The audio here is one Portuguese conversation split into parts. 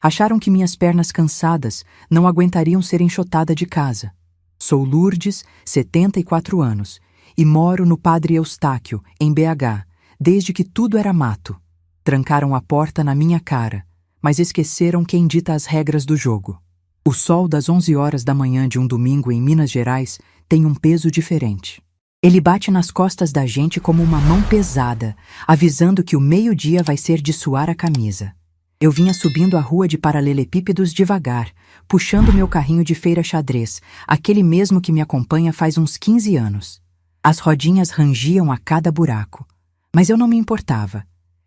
Acharam que minhas pernas cansadas não aguentariam ser enxotada de casa. Sou Lourdes, 74 anos, e moro no Padre Eustáquio, em BH, desde que tudo era mato. Trancaram a porta na minha cara, mas esqueceram quem dita as regras do jogo. O sol das 11 horas da manhã de um domingo em Minas Gerais tem um peso diferente. Ele bate nas costas da gente como uma mão pesada, avisando que o meio-dia vai ser de suar a camisa. Eu vinha subindo a rua de paralelepípedos devagar, puxando meu carrinho de feira xadrez, aquele mesmo que me acompanha faz uns 15 anos. As rodinhas rangiam a cada buraco, mas eu não me importava.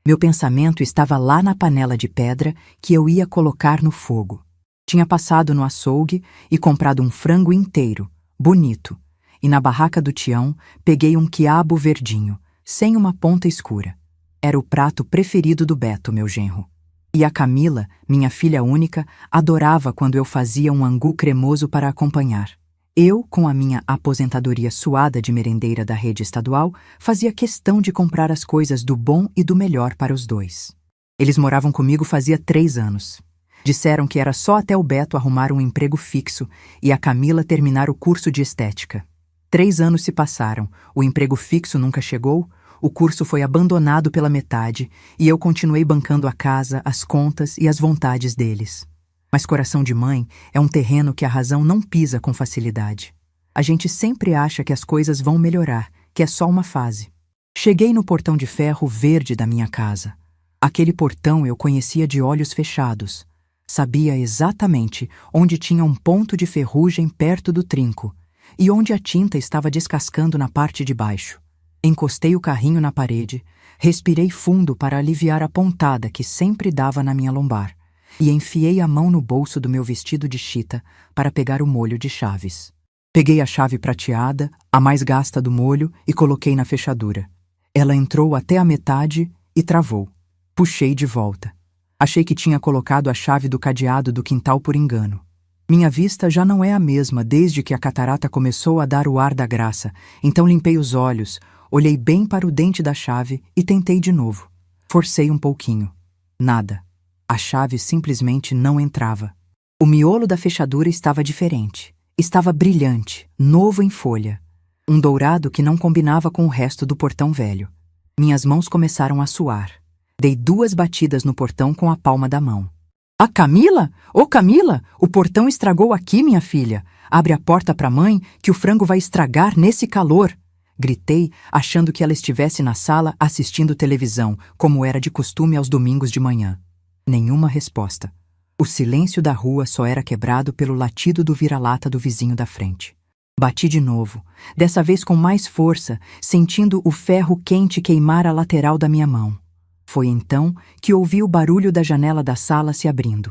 Meu pensamento estava lá na panela de pedra que eu ia colocar no fogo. Tinha passado no açougue e comprado um frango inteiro, bonito, e na barraca do Tião peguei um quiabo verdinho, sem uma ponta escura. Era o prato preferido do Beto, meu genro. E a Camila, minha filha única, adorava quando eu fazia um angu cremoso para acompanhar. Eu, com a minha aposentadoria suada de merendeira da rede estadual, fazia questão de comprar as coisas do bom e do melhor para os dois. Eles moravam comigo fazia 3 anos. Disseram que era só até o Beto arrumar um emprego fixo e a Camila terminar o curso de estética. 3 anos se passaram, o emprego fixo nunca chegou, o curso foi abandonado pela metade e eu continuei bancando a casa, as contas e as vontades deles. Mas coração de mãe é um terreno que a razão não pisa com facilidade. A gente sempre acha que as coisas vão melhorar, que é só uma fase. Cheguei no portão de ferro verde da minha casa. Aquele portão eu conhecia de olhos fechados. Sabia exatamente onde tinha um ponto de ferrugem perto do trinco e onde a tinta estava descascando na parte de baixo. Encostei o carrinho na parede, respirei fundo para aliviar a pontada que sempre dava na minha lombar e enfiei a mão no bolso do meu vestido de chita para pegar o molho de chaves. Peguei a chave prateada, a mais gasta do molho, e coloquei na fechadura. Ela entrou até a metade e travou. Puxei de volta. Achei que tinha colocado a chave do cadeado do quintal por engano. Minha vista já não é a mesma desde que a catarata começou a dar o ar da graça, então limpei os olhos, olhei bem para o dente da chave e tentei de novo. Forcei um pouquinho. Nada. A chave simplesmente não entrava. O miolo da fechadura estava diferente. Estava brilhante, novo em folha. Um dourado que não combinava com o resto do portão velho. Minhas mãos começaram a suar. Dei 2 batidas no portão com a palma da mão. "Ah, Camila? Ô, Camila, o portão estragou aqui, minha filha. Abre a porta pra mãe, que o frango vai estragar nesse calor." Gritei, achando que ela estivesse na sala assistindo televisão, como era de costume aos domingos de manhã. Nenhuma resposta. O silêncio da rua só era quebrado pelo latido do vira-lata do vizinho da frente. Bati de novo, dessa vez com mais força, sentindo o ferro quente queimar a lateral da minha mão. Foi então que ouvi o barulho da janela da sala se abrindo.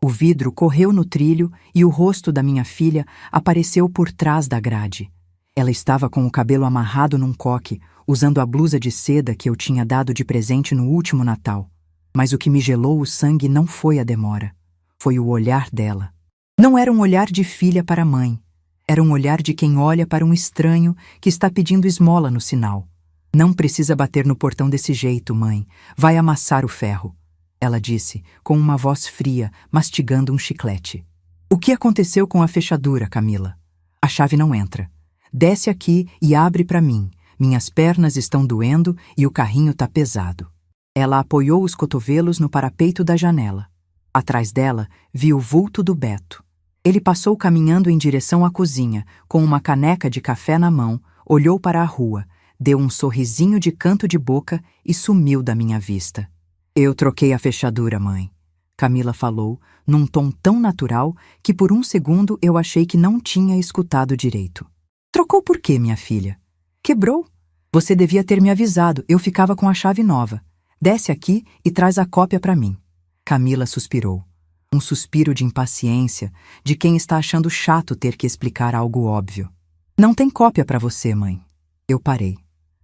O vidro correu no trilho e o rosto da minha filha apareceu por trás da grade. Ela estava com o cabelo amarrado num coque, usando a blusa de seda que eu tinha dado de presente no último Natal. Mas o que me gelou o sangue não foi a demora. Foi o olhar dela. Não era um olhar de filha para mãe. Era um olhar de quem olha para um estranho que está pedindo esmola no sinal. "Não precisa bater no portão desse jeito, mãe. Vai amassar o ferro", ela disse, com uma voz fria, mastigando um chiclete. "O que aconteceu com a fechadura, Camila? A chave não entra. Desce aqui e abre para mim. Minhas pernas estão doendo e o carrinho tá pesado." Ela apoiou os cotovelos no parapeito da janela. Atrás dela, vi o vulto do Beto. Ele passou caminhando em direção à cozinha, com uma caneca de café na mão, olhou para a rua, deu um sorrisinho de canto de boca e sumiu da minha vista. "Eu troquei a fechadura, mãe", Camila falou, num tom tão natural que por um segundo eu achei que não tinha escutado direito. "Trocou por quê, minha filha?" "Quebrou. Você devia ter me avisado, eu ficava com a chave nova. Desce aqui e traz a cópia para mim." Camila suspirou. Um suspiro de impaciência, de quem está achando chato ter que explicar algo óbvio. "Não tem cópia para você, mãe." Eu parei.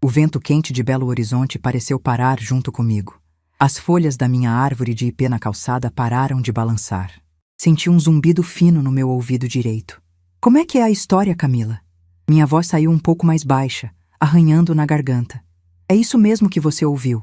O vento quente de Belo Horizonte pareceu parar junto comigo. As folhas da minha árvore de ipê na calçada pararam de balançar. Senti um zumbido fino no meu ouvido direito. "Como é que é a história, Camila?" Minha voz saiu um pouco mais baixa, arranhando na garganta. "É isso mesmo que você ouviu.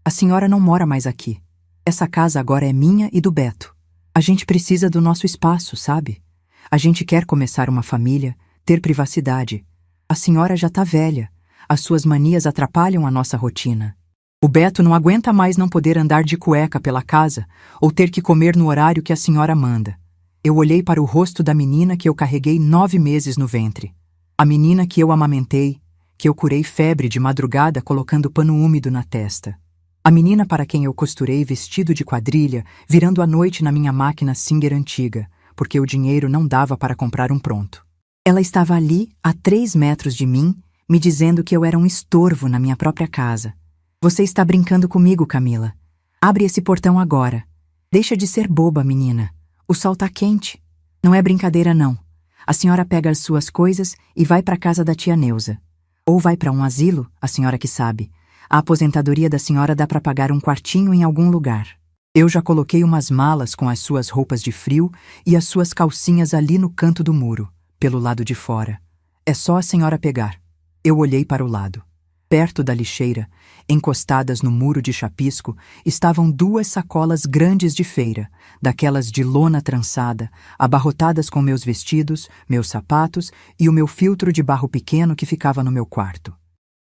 A senhora não mora mais aqui. Essa casa agora é minha e do Beto. A gente precisa do nosso espaço, sabe? A gente quer começar uma família, ter privacidade. A senhora já tá velha. As suas manias atrapalham a nossa rotina. O Beto não aguenta mais não poder andar de cueca pela casa ou ter que comer no horário que a senhora manda. Eu olhei para o rosto da menina que eu carreguei 9 meses no ventre. A menina que eu amamentei, que eu curei febre de madrugada colocando pano úmido na testa. A menina para quem eu costurei vestido de quadrilha, virando à noite na minha máquina Singer antiga, porque o dinheiro não dava para comprar um pronto. Ela estava ali, a 3 metros de mim, me dizendo que eu era um estorvo na minha própria casa. Você está brincando comigo, Camila. Abre esse portão agora. Deixa de ser boba, menina. O sol tá quente. Não é brincadeira, não. A senhora pega as suas coisas e vai para a casa da tia Neuza. Ou vai para um asilo, a senhora que sabe. A aposentadoria da senhora dá para pagar um quartinho em algum lugar. Eu já coloquei umas malas com as suas roupas de frio e as suas calcinhas ali no canto do muro, pelo lado de fora. É só a senhora pegar. Eu olhei para o lado. Perto da lixeira, encostadas no muro de chapisco, estavam 2 sacolas grandes de feira, daquelas de lona trançada, abarrotadas com meus vestidos, meus sapatos e o meu filtro de barro pequeno que ficava no meu quarto.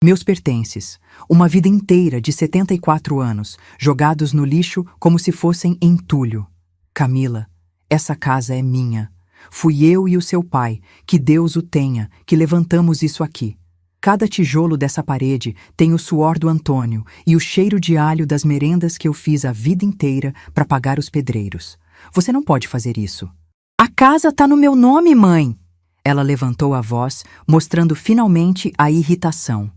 Meus pertences, uma vida inteira de 74 anos, jogados no lixo como se fossem entulho. Camila, essa casa é minha. Fui eu e o seu pai, que Deus o tenha, que levantamos isso aqui. Cada tijolo dessa parede tem o suor do Antônio e o cheiro de alho das merendas que eu fiz a vida inteira para pagar os pedreiros. Você não pode fazer isso. A casa tá no meu nome, mãe! Ela levantou a voz, mostrando finalmente a irritação.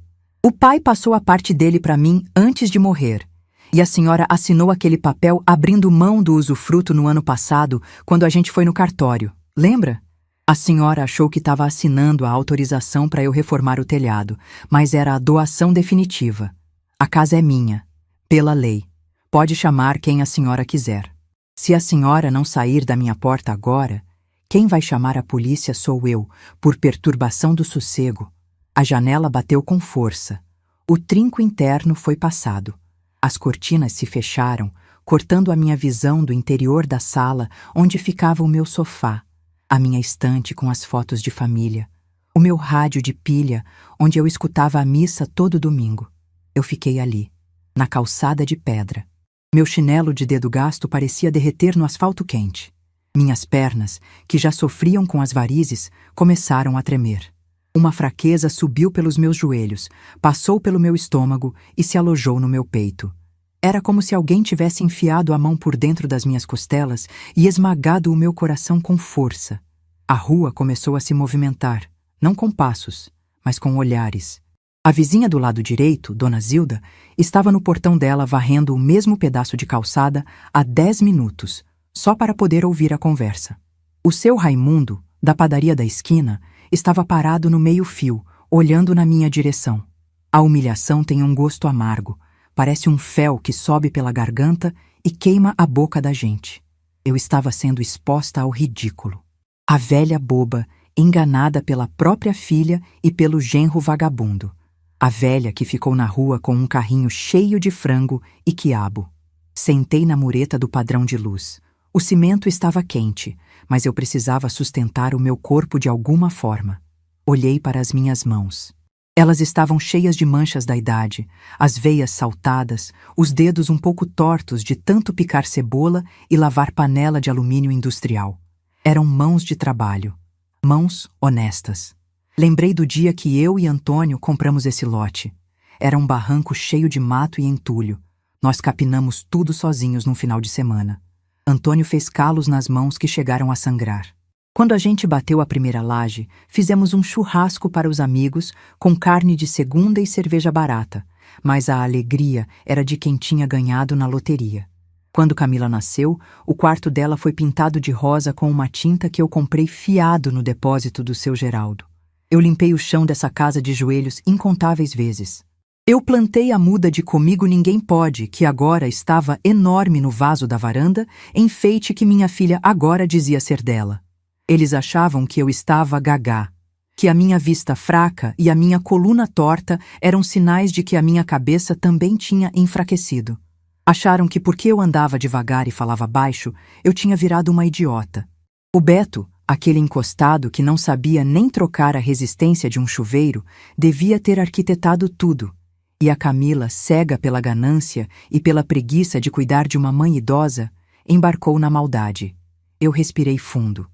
O pai passou a parte dele para mim antes de morrer. E a senhora assinou aquele papel abrindo mão do usufruto no ano passado, quando a gente foi no cartório. Lembra? A senhora achou que estava assinando a autorização para eu reformar o telhado, mas era a doação definitiva. A casa é minha, pela lei. Pode chamar quem a senhora quiser. Se a senhora não sair da minha porta agora, quem vai chamar a polícia sou eu, por perturbação do sossego. A janela bateu com força. O trinco interno foi passado. As cortinas se fecharam, cortando a minha visão do interior da sala onde ficava o meu sofá. A minha estante com as fotos de família, o meu rádio de pilha, onde eu escutava a missa todo domingo. Eu fiquei ali, na calçada de pedra. Meu chinelo de dedo gasto parecia derreter no asfalto quente. Minhas pernas, que já sofriam com as varizes, começaram a tremer. Uma fraqueza subiu pelos meus joelhos, passou pelo meu estômago e se alojou no meu peito. Era como se alguém tivesse enfiado a mão por dentro das minhas costelas e esmagado o meu coração com força. A rua começou a se movimentar, não com passos, mas com olhares. A vizinha do lado direito, Dona Zilda, estava no portão dela varrendo o mesmo pedaço de calçada há 10 minutos, só para poder ouvir a conversa. O seu Raimundo, da padaria da esquina, estava parado no meio-fio, olhando na minha direção. A humilhação tem um gosto amargo. Parece um fel que sobe pela garganta e queima a boca da gente. Eu estava sendo exposta ao ridículo. A velha boba, enganada pela própria filha e pelo genro vagabundo. A velha que ficou na rua com um carrinho cheio de frango e quiabo. Sentei na mureta do padrão de luz. O cimento estava quente, mas eu precisava sustentar o meu corpo de alguma forma. Olhei para as minhas mãos. Elas estavam cheias de manchas da idade, as veias saltadas, os dedos um pouco tortos de tanto picar cebola e lavar panela de alumínio industrial. Eram mãos de trabalho, mãos honestas. Lembrei do dia que eu e Antônio compramos esse lote. Era um barranco cheio de mato e entulho. Nós capinamos tudo sozinhos num final de semana. Antônio fez calos nas mãos que chegaram a sangrar. Quando a gente bateu a primeira laje, fizemos um churrasco para os amigos com carne de segunda e cerveja barata, mas a alegria era de quem tinha ganhado na loteria. Quando Camila nasceu, o quarto dela foi pintado de rosa com uma tinta que eu comprei fiado no depósito do seu Geraldo. Eu limpei o chão dessa casa de joelhos incontáveis vezes. Eu plantei a muda de Comigo Ninguém Pode, que agora estava enorme no vaso da varanda, enfeite que minha filha agora dizia ser dela. Eles achavam que eu estava gagá, que a minha vista fraca e a minha coluna torta eram sinais de que a minha cabeça também tinha enfraquecido. Acharam que porque eu andava devagar e falava baixo, eu tinha virado uma idiota. O Beto, aquele encostado que não sabia nem trocar a resistência de um chuveiro, devia ter arquitetado tudo. E a Camila, cega pela ganância e pela preguiça de cuidar de uma mãe idosa, embarcou na maldade. Eu respirei fundo.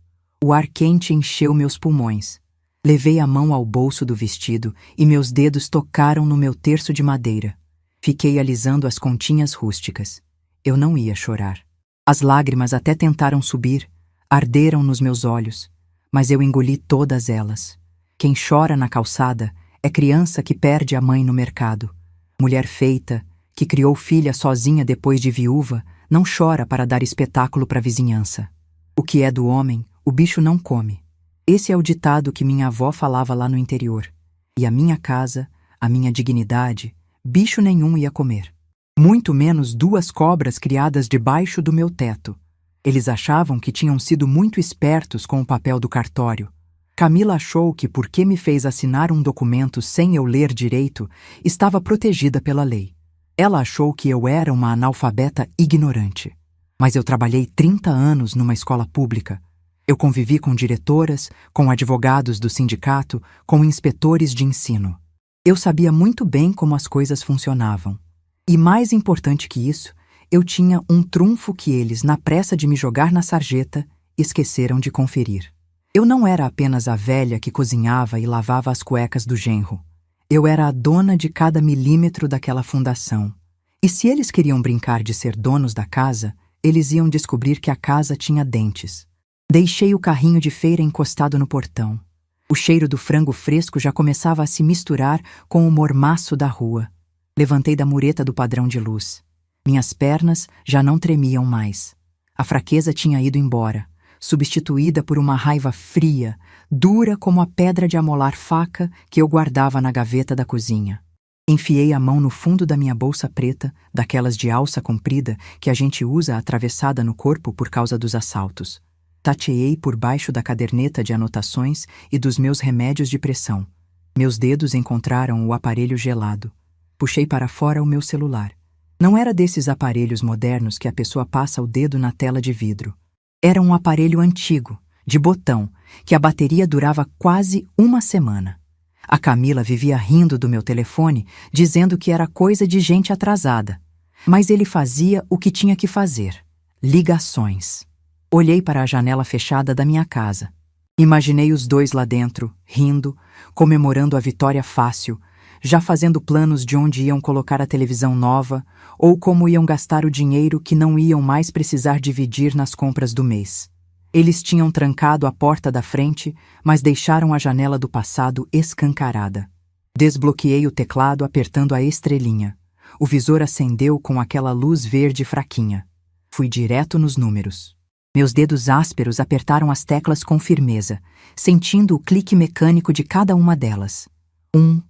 O ar quente encheu meus pulmões. Levei a mão ao bolso do vestido e meus dedos tocaram no meu terço de madeira. Fiquei alisando as continhas rústicas. Eu não ia chorar. As lágrimas até tentaram subir, arderam nos meus olhos, mas eu engoli todas elas. Quem chora na calçada é criança que perde a mãe no mercado. Mulher feita, que criou filha sozinha depois de viúva, não chora para dar espetáculo para a vizinhança. O que é do homem, o bicho não come. Esse é o ditado que minha avó falava lá no interior. E a minha casa, a minha dignidade, bicho nenhum ia comer. Muito menos 2 cobras criadas debaixo do meu teto. Eles achavam que tinham sido muito espertos com o papel do cartório. Camila achou que porque me fez assinar um documento sem eu ler direito, estava protegida pela lei. Ela achou que eu era uma analfabeta ignorante. Mas eu trabalhei 30 anos numa escola pública. Eu convivi com diretoras, com advogados do sindicato, com inspetores de ensino. Eu sabia muito bem como as coisas funcionavam. E mais importante que isso, eu tinha um trunfo que eles, na pressa de me jogar na sarjeta, esqueceram de conferir. Eu não era apenas a velha que cozinhava e lavava as cuecas do genro. Eu era a dona de cada milímetro daquela fundação. E se eles queriam brincar de ser donos da casa, eles iam descobrir que a casa tinha dentes. Deixei o carrinho de feira encostado no portão. O cheiro do frango fresco já começava a se misturar com o mormaço da rua. Levantei da mureta do padrão de luz. Minhas pernas já não tremiam mais. A fraqueza tinha ido embora, substituída por uma raiva fria, dura como a pedra de amolar faca que eu guardava na gaveta da cozinha. Enfiei a mão no fundo da minha bolsa preta, daquelas de alça comprida que a gente usa atravessada no corpo por causa dos assaltos. Tateei por baixo da caderneta de anotações e dos meus remédios de pressão. Meus dedos encontraram o aparelho gelado. Puxei para fora o meu celular. Não era desses aparelhos modernos que a pessoa passa o dedo na tela de vidro. Era um aparelho antigo, de botão, que a bateria durava quase 1 semana. A Camila vivia rindo do meu telefone, dizendo que era coisa de gente atrasada. Mas ele fazia o que tinha que fazer: ligações. Olhei para a janela fechada da minha casa. Imaginei os dois lá dentro, rindo, comemorando a vitória fácil, já fazendo planos de onde iam colocar a televisão nova ou como iam gastar o dinheiro que não iam mais precisar dividir nas compras do mês. Eles tinham trancado a porta da frente, mas deixaram a janela do passado escancarada. Desbloqueei o teclado apertando a estrelinha. O visor acendeu com aquela luz verde fraquinha. Fui direto nos números. Meus dedos ásperos apertaram as teclas com firmeza, sentindo o clique mecânico de cada uma delas. 1,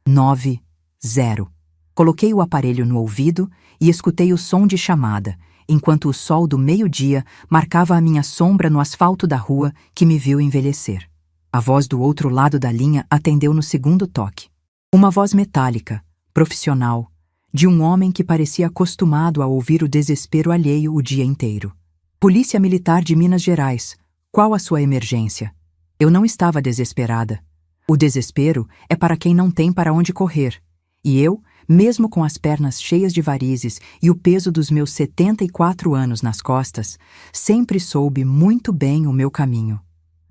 9, 0. Coloquei o aparelho no ouvido e escutei o som de chamada, enquanto o sol do meio-dia marcava a minha sombra no asfalto da rua que me viu envelhecer. A voz do outro lado da linha atendeu no segundo toque. Uma voz metálica, profissional, de um homem que parecia acostumado a ouvir o desespero alheio o dia inteiro. Polícia Militar de Minas Gerais, qual a sua emergência? Eu não estava desesperada. O desespero é para quem não tem para onde correr. E eu, mesmo com as pernas cheias de varizes e o peso dos meus 74 anos nas costas, sempre soube muito bem o meu caminho.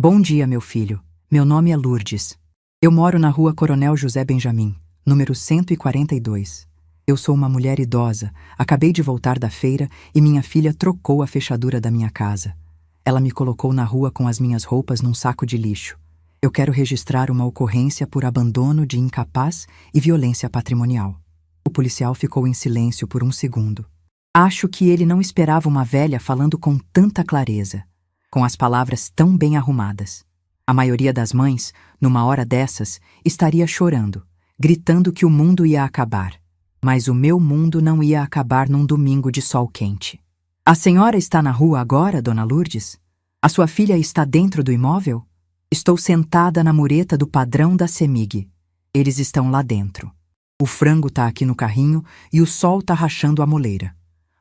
Bom dia, meu filho. Meu nome é Lourdes. Eu moro na rua Coronel José Benjamim, número 142. Eu sou uma mulher idosa, acabei de voltar da feira e minha filha trocou a fechadura da minha casa. Ela me colocou na rua com as minhas roupas num saco de lixo. Eu quero registrar uma ocorrência por abandono de incapaz e violência patrimonial. O policial ficou em silêncio por 1 segundo. Acho que ele não esperava uma velha falando com tanta clareza, com as palavras tão bem arrumadas. A maioria das mães, numa hora dessas, estaria chorando, gritando que o mundo ia acabar. Mas o meu mundo não ia acabar num domingo de sol quente. A senhora está na rua agora, dona Lourdes? A sua filha está dentro do imóvel? Estou sentada na mureta do padrão da CEMIG. Eles estão lá dentro. O frango tá aqui no carrinho e o sol tá rachando a moleira.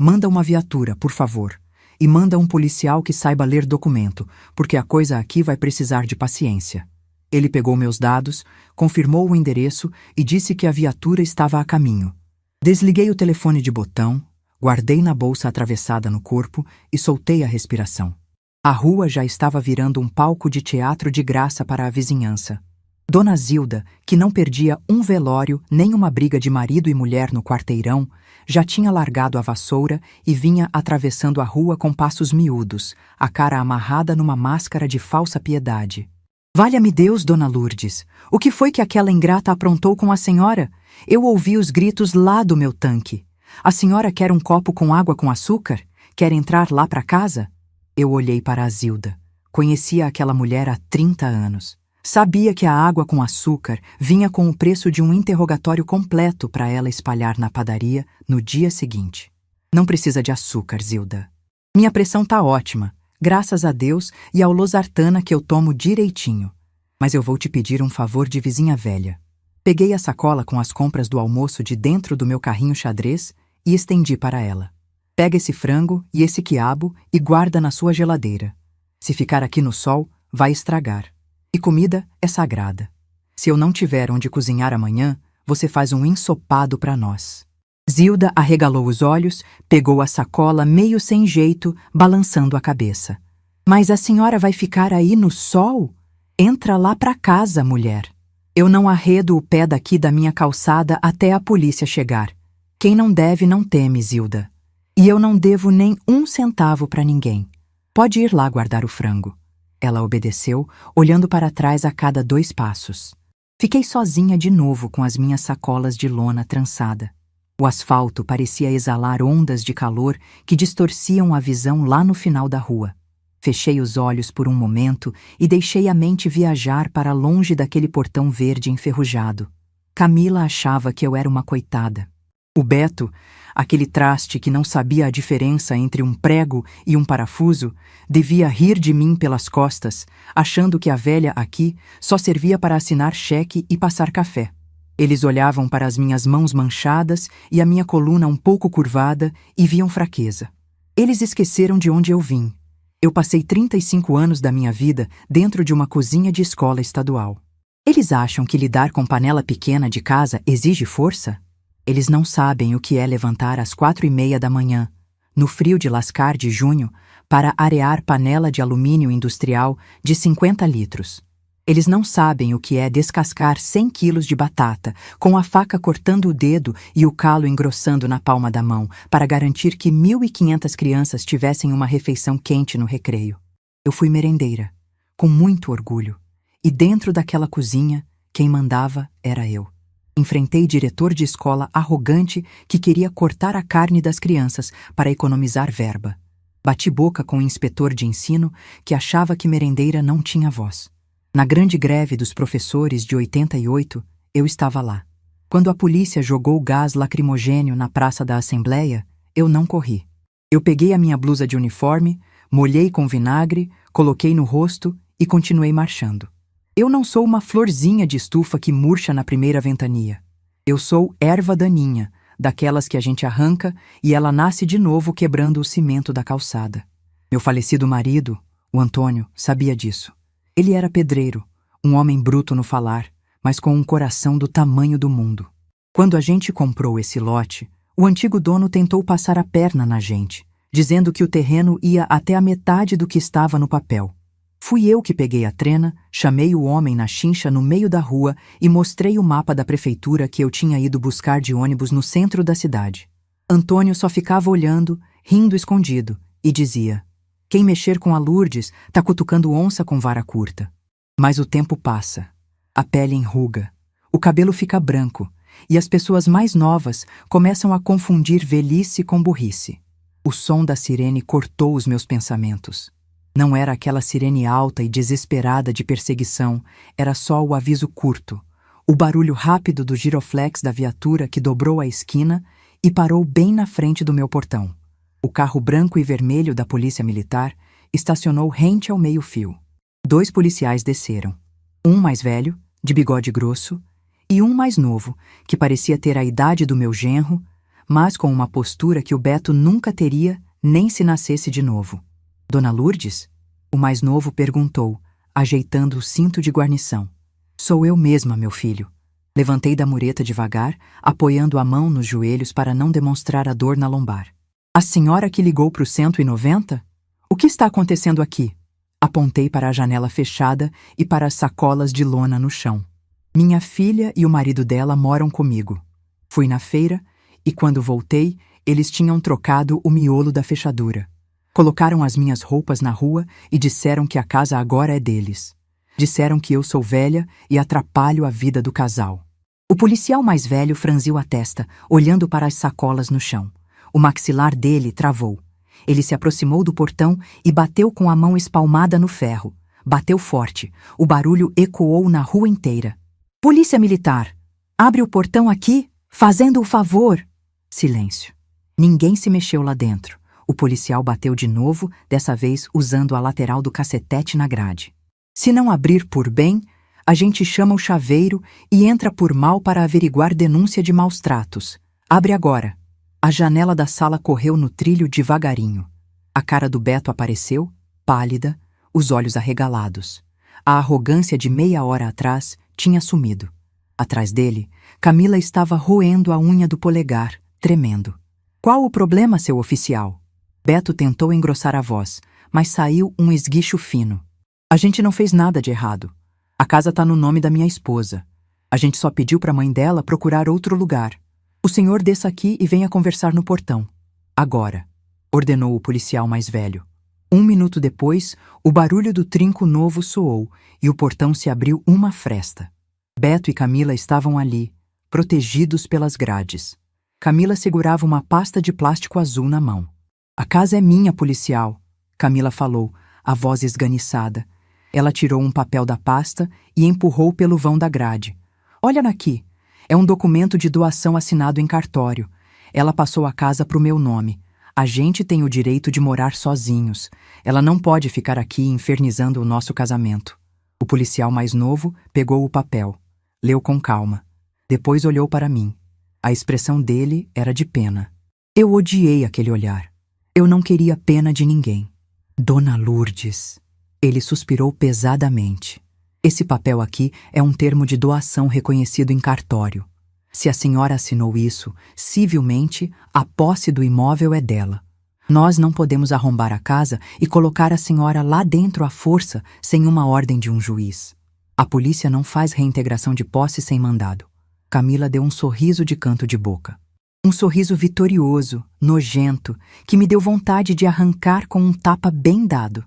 Manda uma viatura, por favor. E manda um policial que saiba ler documento, porque a coisa aqui vai precisar de paciência. Ele pegou meus dados, confirmou o endereço e disse que a viatura estava a caminho. Desliguei o telefone de botão, guardei na bolsa atravessada no corpo e soltei a respiração. A rua já estava virando um palco de teatro de graça para a vizinhança. Dona Zilda, que não perdia um velório nem uma briga de marido e mulher no quarteirão, já tinha largado a vassoura e vinha atravessando a rua com passos miúdos, a cara amarrada numa máscara de falsa piedade. Valha-me Deus, Dona Lourdes, o que foi que aquela ingrata aprontou com a senhora? Eu ouvi os gritos lá do meu tanque. A senhora quer um copo com água com açúcar? Quer entrar lá para casa? Eu olhei para a Zilda. Conhecia aquela mulher há 30 anos. Sabia que a água com açúcar vinha com o preço de um interrogatório completo para ela espalhar na padaria no dia seguinte. Não precisa de açúcar, Zilda. Minha pressão tá ótima, graças a Deus e ao losartana que eu tomo direitinho. Mas eu vou te pedir um favor de vizinha velha. Peguei a sacola com as compras do almoço de dentro do meu carrinho xadrez e estendi para ela. Pega esse frango e esse quiabo e guarda na sua geladeira. Se ficar aqui no sol, vai estragar. E comida é sagrada. Se eu não tiver onde cozinhar amanhã, você faz um ensopado para nós. Zilda arregalou os olhos, pegou a sacola meio sem jeito, balançando a cabeça. Mas a senhora vai ficar aí no sol? Entra lá para casa, mulher. Eu não arredo o pé daqui da minha calçada até a polícia chegar. Quem não deve não teme, Zilda. E eu não devo nem um centavo para ninguém. Pode ir lá guardar o frango. Ela obedeceu, olhando para trás a cada 2 passos. Fiquei sozinha de novo com as minhas sacolas de lona trançada. O asfalto parecia exalar ondas de calor que distorciam a visão lá no final da rua. Fechei os olhos por um momento e deixei a mente viajar para longe daquele portão verde enferrujado. Camila achava que eu era uma coitada. O Beto, aquele traste que não sabia a diferença entre um prego e um parafuso, devia rir de mim pelas costas, achando que a velha aqui só servia para assinar cheque e passar café. Eles olhavam para as minhas mãos manchadas e a minha coluna um pouco curvada e viam fraqueza. Eles esqueceram de onde eu vim. Eu passei 35 anos da minha vida dentro de uma cozinha de escola estadual. Eles acham que lidar com panela pequena de casa exige força? Eles não sabem o que é levantar às 4:30 da manhã, no frio de lascar de junho, para arear panela de alumínio industrial de 50 litros. Eles não sabem o que é descascar 100 quilos de batata, com a faca cortando o dedo e o calo engrossando na palma da mão, para garantir que 1.500 crianças tivessem uma refeição quente no recreio. Eu fui merendeira, com muito orgulho, e dentro daquela cozinha, quem mandava era eu. Enfrentei diretor de escola arrogante que queria cortar a carne das crianças para economizar verba. Bati boca com o inspetor de ensino que achava que merendeira não tinha voz. Na grande greve dos professores de 88, eu estava lá. Quando a polícia jogou gás lacrimogênio na Praça da Assembleia, eu não corri. Eu peguei a minha blusa de uniforme, molhei com vinagre, coloquei no rosto e continuei marchando. Eu não sou uma florzinha de estufa que murcha na primeira ventania. Eu sou erva daninha, daquelas que a gente arranca e ela nasce de novo quebrando o cimento da calçada. Meu falecido marido, o Antônio, sabia disso. Ele era pedreiro, um homem bruto no falar, mas com um coração do tamanho do mundo. Quando a gente comprou esse lote, o antigo dono tentou passar a perna na gente, dizendo que o terreno ia até a metade do que estava no papel. Fui eu que peguei a trena, chamei o homem na chincha no meio da rua e mostrei o mapa da prefeitura que eu tinha ido buscar de ônibus no centro da cidade. Antônio só ficava olhando, rindo escondido, e dizia: "Quem mexer com a Lourdes tá cutucando onça com vara curta." Mas o tempo passa, a pele enruga, o cabelo fica branco, e as pessoas mais novas começam a confundir velhice com burrice. O som da sirene cortou os meus pensamentos. Não era aquela sirene alta e desesperada de perseguição, era só o aviso curto, o barulho rápido do giroflex da viatura que dobrou a esquina e parou bem na frente do meu portão. O carro branco e vermelho da polícia militar estacionou rente ao meio-fio. 2 policiais desceram. Um mais velho, de bigode grosso, e um mais novo, que parecia ter a idade do meu genro, mas com uma postura que o Beto nunca teria nem se nascesse de novo. Dona Lourdes? O mais novo perguntou, ajeitando o cinto de guarnição. Sou eu mesma, meu filho. Levantei da mureta devagar, apoiando a mão nos joelhos para não demonstrar a dor na lombar. A senhora que ligou para o 190? O que está acontecendo aqui? Apontei para a janela fechada e para as sacolas de lona no chão. Minha filha e o marido dela moram comigo. Fui na feira e, quando voltei, eles tinham trocado o miolo da fechadura. Colocaram as minhas roupas na rua e disseram que a casa agora é deles. Disseram que eu sou velha e atrapalho a vida do casal. O policial mais velho franziu a testa, olhando para as sacolas no chão. O maxilar dele travou. Ele se aproximou do portão e bateu com a mão espalmada no ferro. Bateu forte. O barulho ecoou na rua inteira. Polícia Militar! Abre o portão aqui, fazendo o favor! Silêncio. Ninguém se mexeu lá dentro. O policial bateu de novo, dessa vez usando a lateral do cacetete na grade. Se não abrir por bem, a gente chama o chaveiro e entra por mal para averiguar denúncia de maus tratos. Abre agora. A janela da sala correu no trilho devagarinho. A cara do Beto apareceu, pálida, os olhos arregalados. A arrogância de meia hora atrás tinha sumido. Atrás dele, Camila estava roendo a unha do polegar, tremendo. Qual o problema, seu oficial? Beto tentou engrossar a voz, mas saiu um esguicho fino. A gente não fez nada de errado. A casa está no nome da minha esposa. A gente só pediu para a mãe dela procurar outro lugar. O senhor desça aqui e venha conversar no portão. Agora, ordenou o policial mais velho. 1 minuto depois, o barulho do trinco novo soou e o portão se abriu uma fresta. Beto e Camila estavam ali, protegidos pelas grades. Camila segurava uma pasta de plástico azul na mão. A casa é minha, policial, Camila falou, a voz esganiçada. Ela tirou um papel da pasta e empurrou pelo vão da grade. Olha aqui. É um documento de doação assinado em cartório. Ela passou a casa para o meu nome. A gente tem o direito de morar sozinhos. Ela não pode ficar aqui infernizando o nosso casamento. O policial mais novo pegou o papel. Leu com calma. Depois olhou para mim. A expressão dele era de pena. Eu odiei aquele olhar. Eu não queria pena de ninguém. Dona Lourdes. Ele suspirou pesadamente. Esse papel aqui é um termo de doação reconhecido em cartório. Se a senhora assinou isso, civilmente, a posse do imóvel é dela. Nós não podemos arrombar a casa e colocar a senhora lá dentro à força sem uma ordem de um juiz. A polícia não faz reintegração de posse sem mandado. Camila deu um sorriso de canto de boca. Um sorriso vitorioso, nojento, que me deu vontade de arrancar com um tapa bem dado.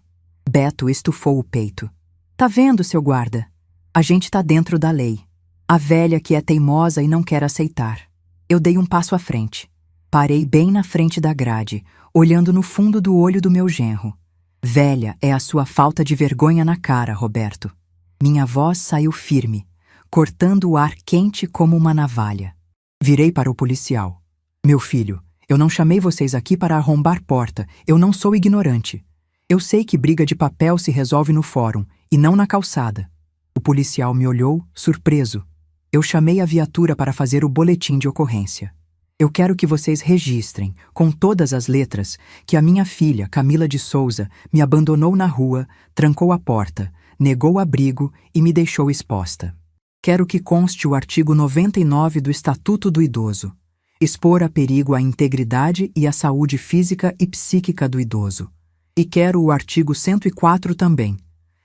Beto estufou o peito. Tá vendo, seu guarda? A gente tá dentro da lei. A velha que é teimosa e não quer aceitar. Eu dei um passo à frente. Parei bem na frente da grade, olhando no fundo do olho do meu genro. Velha é a sua falta de vergonha na cara, Roberto. Minha voz saiu firme, cortando o ar quente como uma navalha. Virei para o policial. Meu filho, eu não chamei vocês aqui para arrombar porta. Eu não sou ignorante. Eu sei que briga de papel se resolve no fórum, e não na calçada. O policial me olhou, surpreso. Eu chamei a viatura para fazer o boletim de ocorrência. Eu quero que vocês registrem, com todas as letras, que a minha filha, Camila de Souza, me abandonou na rua, trancou a porta, negou abrigo e me deixou exposta. Quero que conste o artigo 99 do Estatuto do Idoso. Expor a perigo a integridade e a saúde física e psíquica do idoso. E quero o artigo 104 também.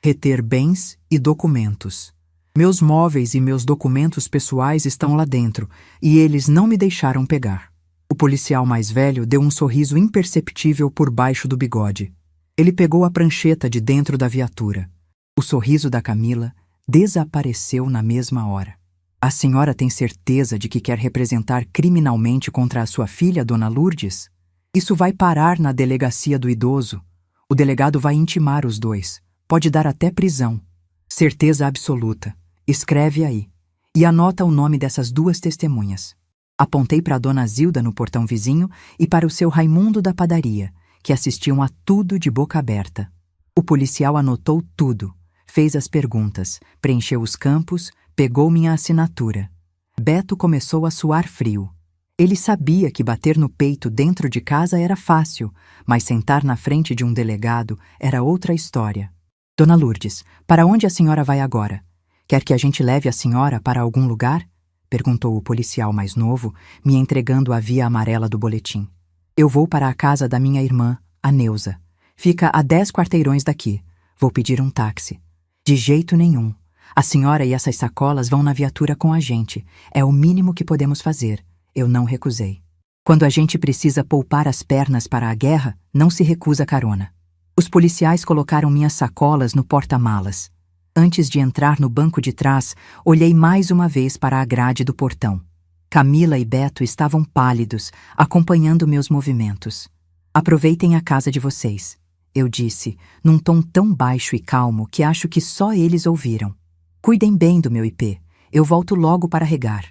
Reter bens e documentos. Meus móveis e meus documentos pessoais estão lá dentro, e eles não me deixaram pegar. O policial mais velho deu um sorriso imperceptível por baixo do bigode. Ele pegou a prancheta de dentro da viatura. O sorriso da Camila desapareceu na mesma hora. A senhora tem certeza de que quer representar criminalmente contra a sua filha, Dona Lourdes? Isso vai parar na delegacia do idoso. O delegado vai intimar os dois. Pode dar até prisão. Certeza absoluta. Escreve aí. E anota o nome dessas 2 testemunhas. Apontei para a Dona Zilda no portão vizinho e para o seu Raimundo da padaria, que assistiam a tudo de boca aberta. O policial anotou tudo, fez as perguntas, preencheu os campos, pegou minha assinatura. Beto começou a suar frio. Ele sabia que bater no peito dentro de casa era fácil, mas sentar na frente de um delegado era outra história. Dona Lourdes, para onde a senhora vai agora? Quer que a gente leve a senhora para algum lugar? Perguntou o policial mais novo, me entregando a via amarela do boletim. Eu vou para a casa da minha irmã, a Neuza. Fica a 10 quarteirões daqui. Vou pedir um táxi. De jeito nenhum. A senhora e essas sacolas vão na viatura com a gente. É o mínimo que podemos fazer. Eu não recusei. Quando a gente precisa poupar as pernas para a guerra, não se recusa carona. Os policiais colocaram minhas sacolas no porta-malas. Antes de entrar no banco de trás, olhei mais uma vez para a grade do portão. Camila e Beto estavam pálidos, acompanhando meus movimentos. Aproveitem a casa de vocês, eu disse, num tom tão baixo e calmo que acho que só eles ouviram. Cuidem bem do meu IP, eu volto logo para regar.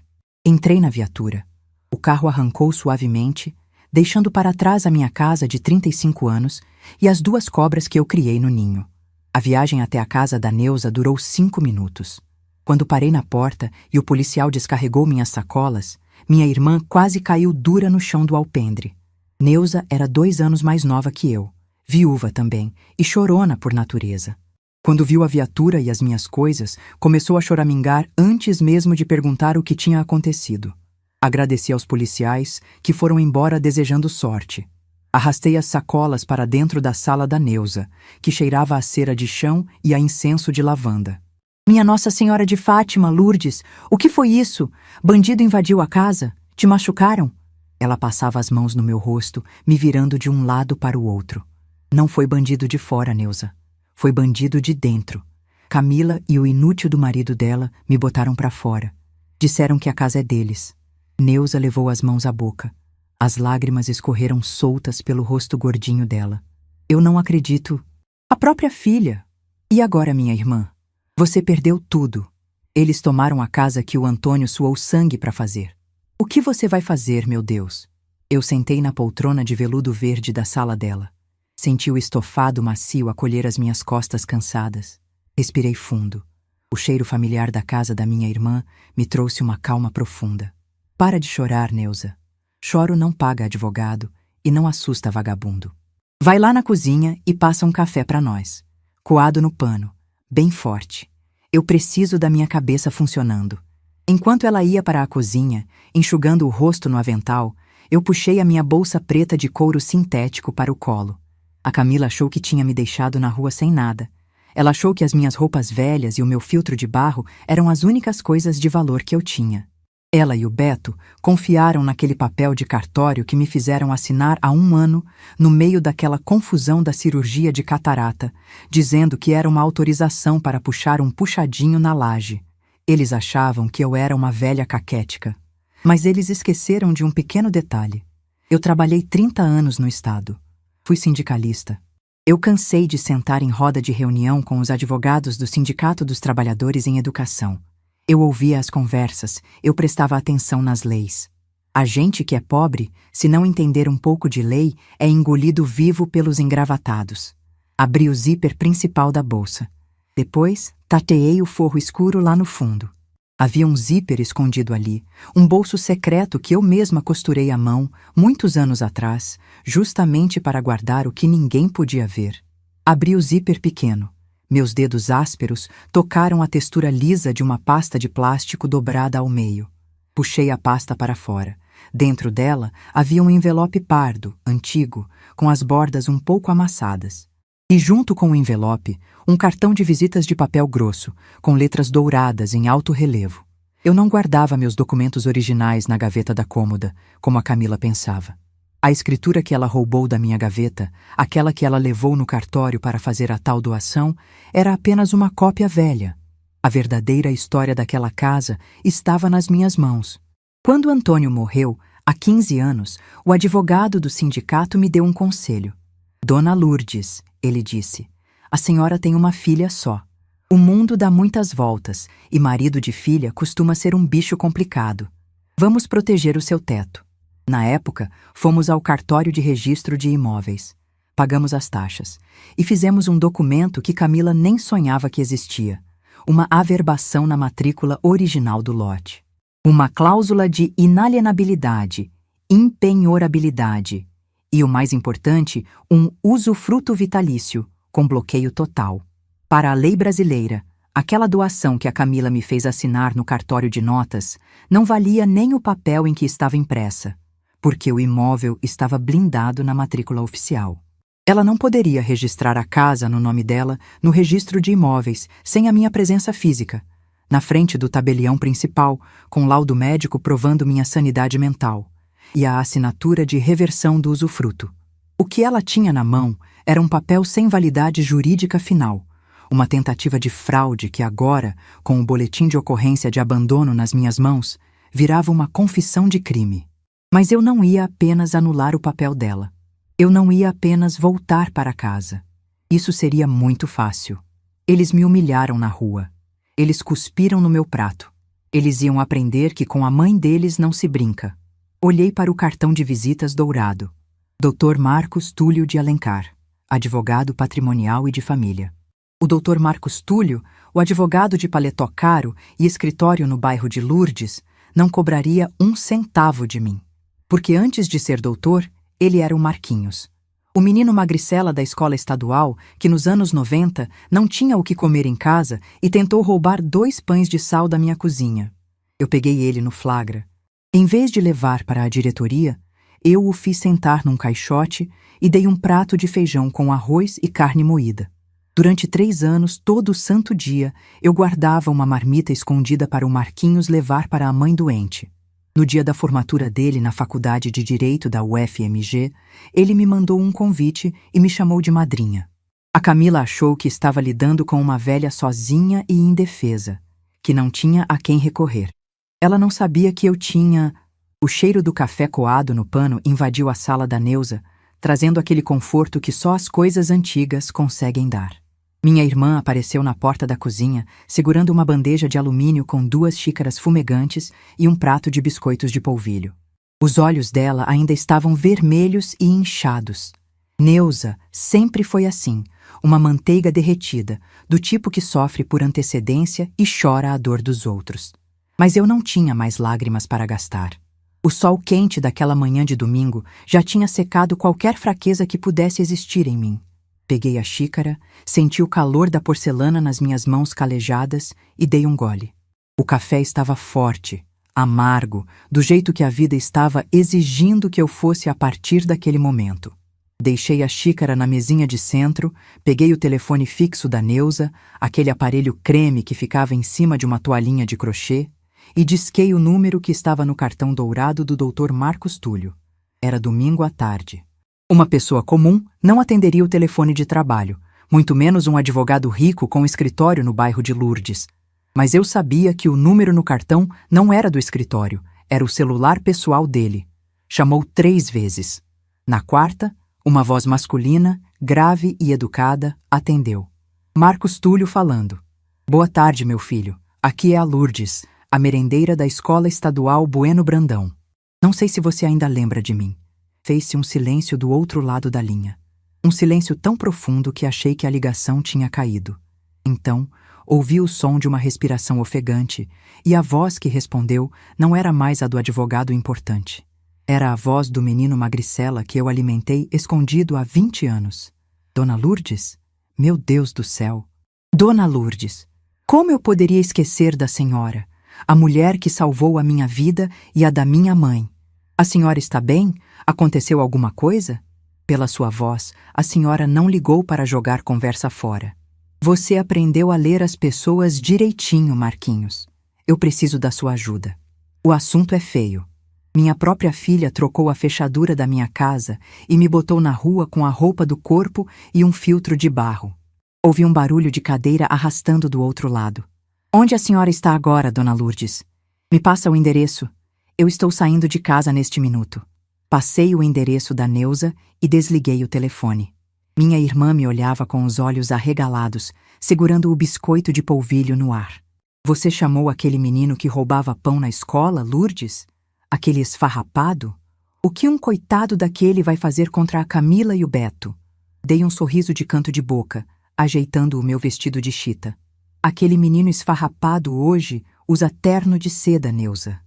Entrei na viatura. O carro arrancou suavemente, deixando para trás a minha casa de 35 anos e as 2 cobras que eu criei no ninho. A viagem até a casa da Neuza durou 5 minutos. Quando parei na porta e o policial descarregou minhas sacolas, minha irmã quase caiu dura no chão do alpendre. Neuza era 2 anos mais nova que eu, viúva também, e chorona por natureza. Quando viu a viatura e as minhas coisas, começou a choramingar antes mesmo de perguntar o que tinha acontecido. Agradeci aos policiais, que foram embora desejando sorte. Arrastei as sacolas para dentro da sala da Neuza, que cheirava a cera de chão e a incenso de lavanda. Minha Nossa Senhora de Fátima, Lourdes, o que foi isso? Bandido invadiu a casa? Te machucaram? Ela passava as mãos no meu rosto, me virando de um lado para o outro. Não foi bandido de fora, Neuza. Foi bandido de dentro. Camila e o inútil do marido dela me botaram para fora. Disseram que a casa é deles. Neuza levou as mãos à boca. As lágrimas escorreram soltas pelo rosto gordinho dela. Eu não acredito. A própria filha. E agora, minha irmã? Você perdeu tudo. Eles tomaram a casa que o Antônio suou sangue para fazer. O que você vai fazer, meu Deus? Eu sentei na poltrona de veludo verde da sala dela. Senti o estofado macio acolher as minhas costas cansadas. Respirei fundo. O cheiro familiar da casa da minha irmã me trouxe uma calma profunda. Para de chorar, Neuza. Choro não paga advogado e não assusta vagabundo. Vai lá na cozinha e passa um café para nós. Coado no pano, bem forte. Eu preciso da minha cabeça funcionando. Enquanto ela ia para a cozinha, enxugando o rosto no avental, eu puxei a minha bolsa preta de couro sintético para o colo. A Camila achou que tinha me deixado na rua sem nada. Ela achou que as minhas roupas velhas e o meu filtro de barro eram as únicas coisas de valor que eu tinha. Ela e o Beto confiaram naquele papel de cartório que me fizeram assinar há 1 ano, no meio daquela confusão da cirurgia de catarata, dizendo que era uma autorização para puxar um puxadinho na laje. Eles achavam que eu era uma velha caquética. Mas eles esqueceram de um pequeno detalhe. Eu trabalhei 30 anos no Estado. Fui sindicalista. Eu cansei de sentar em roda de reunião com os advogados do Sindicato dos Trabalhadores em Educação. Eu ouvia as conversas, eu prestava atenção nas leis. A gente que é pobre, se não entender um pouco de lei, é engolido vivo pelos engravatados. Abri o zíper principal da bolsa. Depois, tateei o forro escuro lá no fundo. Havia um zíper escondido ali, um bolso secreto que eu mesma costurei à mão, muitos anos atrás, justamente para guardar o que ninguém podia ver. Abri o zíper pequeno. Meus dedos ásperos tocaram a textura lisa de uma pasta de plástico dobrada ao meio. Puxei a pasta para fora. Dentro dela havia um envelope pardo, antigo, com as bordas um pouco amassadas. E junto com o envelope, um cartão de visitas de papel grosso, com letras douradas em alto relevo. Eu não guardava meus documentos originais na gaveta da cômoda, como a Camila pensava. A escritura que ela roubou da minha gaveta, aquela que ela levou no cartório para fazer a tal doação, era apenas uma cópia velha. A verdadeira história daquela casa estava nas minhas mãos. Quando Antônio morreu, há 15 anos, o advogado do sindicato me deu um conselho. Dona Lourdes, ele disse, a senhora tem uma filha só. O mundo dá muitas voltas e marido de filha costuma ser um bicho complicado. Vamos proteger o seu teto. Na época, fomos ao cartório de registro de imóveis. Pagamos as taxas e fizemos um documento que Camila nem sonhava que existia. Uma averbação na matrícula original do lote. Uma cláusula de inalienabilidade impenhorabilidade e, o mais importante, um usufruto vitalício, com bloqueio total. Para a lei brasileira, aquela doação que a Camila me fez assinar no cartório de notas não valia nem o papel em que estava impressa, porque o imóvel estava blindado na matrícula oficial. Ela não poderia registrar a casa no nome dela no registro de imóveis sem a minha presença física, na frente do tabelião principal, com laudo médico provando minha sanidade mental, e a assinatura de reversão do usufruto. O que ela tinha na mão era um papel sem validade jurídica final, uma tentativa de fraude que agora, com o boletim de ocorrência de abandono nas minhas mãos, virava uma confissão de crime. Mas eu não ia apenas anular o papel dela. Eu não ia apenas voltar para casa. Isso seria muito fácil. Eles me humilharam na rua. Eles cuspiram no meu prato. Eles iam aprender que com a mãe deles não se brinca. Olhei para o cartão de visitas dourado. Dr. Marcos Túlio de Alencar, advogado patrimonial e de família. O Dr. Marcos Túlio, o advogado de paletó caro e escritório no bairro de Lourdes, não cobraria 1 centavo de mim. Porque antes de ser doutor, ele era o Marquinhos. O menino magricela da escola estadual, que nos anos 90 não tinha o que comer em casa e tentou roubar 2 pães de sal da minha cozinha. Eu peguei ele no flagra. Em vez de levar para a diretoria, eu o fiz sentar num caixote e dei um prato de feijão com arroz e carne moída. Durante 3 anos, todo santo dia, eu guardava uma marmita escondida para o Marquinhos levar para a mãe doente. No dia da formatura dele na Faculdade de Direito da UFMG, ele me mandou um convite e me chamou de madrinha. A Camila achou que estava lidando com uma velha sozinha e indefesa, que não tinha a quem recorrer. Ela não sabia que eu tinha... O cheiro do café coado no pano invadiu a sala da Neuza, trazendo aquele conforto que só as coisas antigas conseguem dar. Minha irmã apareceu na porta da cozinha, segurando uma bandeja de alumínio com 2 xícaras fumegantes e um prato de biscoitos de polvilho. Os olhos dela ainda estavam vermelhos e inchados. Neuza sempre foi assim, uma manteiga derretida, do tipo que sofre por antecedência e chora a dor dos outros. Mas eu não tinha mais lágrimas para gastar. O sol quente daquela manhã de domingo já tinha secado qualquer fraqueza que pudesse existir em mim. Peguei a xícara, senti o calor da porcelana nas minhas mãos calejadas e dei um gole. O café estava forte, amargo, do jeito que a vida estava exigindo que eu fosse a partir daquele momento. Deixei a xícara na mesinha de centro, peguei o telefone fixo da Neuza, aquele aparelho creme que ficava em cima de uma toalhinha de crochê, e disquei o número que estava no cartão dourado do Dr. Marcos Túlio. Era domingo à tarde. Uma pessoa comum não atenderia o telefone de trabalho, muito menos um advogado rico com escritório no bairro de Lourdes. Mas eu sabia que o número no cartão não era do escritório, era o celular pessoal dele. Chamou 3 vezes. Na quarta, uma voz masculina, grave e educada, atendeu. Marcos Túlio falando. Boa tarde, meu filho. Aqui é a Lourdes, a merendeira da Escola Estadual Bueno Brandão. Não sei se você ainda lembra de mim. Fez-se um silêncio do outro lado da linha. Um silêncio tão profundo que achei que a ligação tinha caído. Então, ouvi o som de uma respiração ofegante e a voz que respondeu não era mais a do advogado importante. Era a voz do menino magricela que eu alimentei escondido há 20 anos. Dona Lourdes? Meu Deus do céu! Dona Lourdes! Como eu poderia esquecer da senhora, a mulher que salvou a minha vida e a da minha mãe? A senhora está bem? Aconteceu alguma coisa? Pela sua voz, a senhora não ligou para jogar conversa fora. Você aprendeu a ler as pessoas direitinho, Marquinhos. Eu preciso da sua ajuda. O assunto é feio. Minha própria filha trocou a fechadura da minha casa e me botou na rua com a roupa do corpo e um filtro de barro. Ouvi um barulho de cadeira arrastando do outro lado. Onde a senhora está agora, Dona Lourdes? Me passa o endereço. Eu estou saindo de casa neste minuto. Passei o endereço da Neuza e desliguei o telefone. Minha irmã me olhava com os olhos arregalados, segurando o biscoito de polvilho no ar. Você chamou aquele menino que roubava pão na escola, Lourdes? Aquele esfarrapado? O que um coitado daquele vai fazer contra a Camila e o Beto? Dei um sorriso de canto de boca, ajeitando o meu vestido de chita. Aquele menino esfarrapado hoje usa terno de seda, Neuza.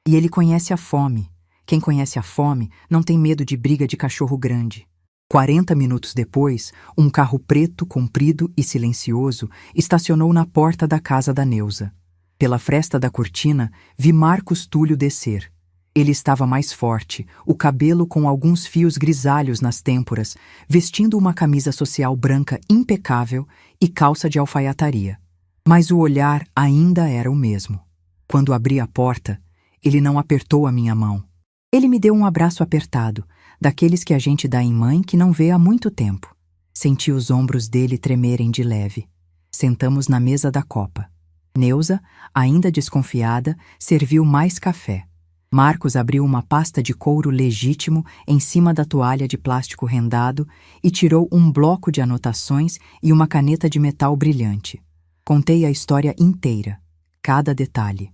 E ele conhece a fome. Quem conhece a fome não tem medo de briga de cachorro grande. 40 minutos depois, um carro preto, comprido e silencioso estacionou na porta da casa da Neuza. Pela fresta da cortina, vi Marcos Túlio descer. Ele estava mais forte, o cabelo com alguns fios grisalhos nas têmporas, vestindo uma camisa social branca impecável e calça de alfaiataria. Mas o olhar ainda era o mesmo. Quando abri a porta, ele não apertou a minha mão. Ele me deu um abraço apertado, daqueles que a gente dá em mãe que não vê há muito tempo. Senti os ombros dele tremerem de leve. Sentamos na mesa da copa. Neuza, ainda desconfiada, serviu mais café. Marcos abriu uma pasta de couro legítimo em cima da toalha de plástico rendado e tirou um bloco de anotações e uma caneta de metal brilhante. Contei a história inteira, cada detalhe.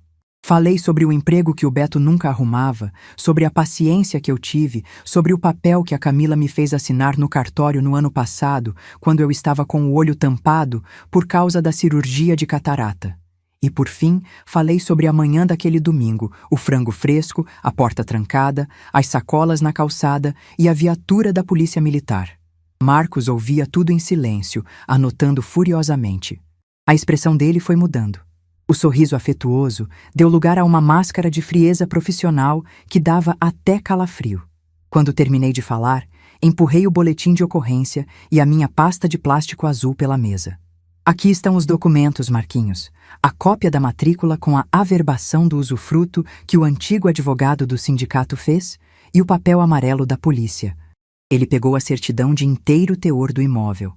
Falei sobre o emprego que o Beto nunca arrumava, sobre a paciência que eu tive, sobre o papel que a Camila me fez assinar no cartório no ano passado, quando eu estava com o olho tampado por causa da cirurgia de catarata. E, por fim, falei sobre a manhã daquele domingo, o frango fresco, a porta trancada, as sacolas na calçada e a viatura da polícia militar. Marcos ouvia tudo em silêncio, anotando furiosamente. A expressão dele foi mudando. O sorriso afetuoso deu lugar a uma máscara de frieza profissional que dava até calafrio. Quando terminei de falar, empurrei o boletim de ocorrência e a minha pasta de plástico azul pela mesa. Aqui estão os documentos, Marquinhos. A cópia da matrícula com a averbação do usufruto que o antigo advogado do sindicato fez e o papel amarelo da polícia. Ele pegou a certidão de inteiro teor do imóvel.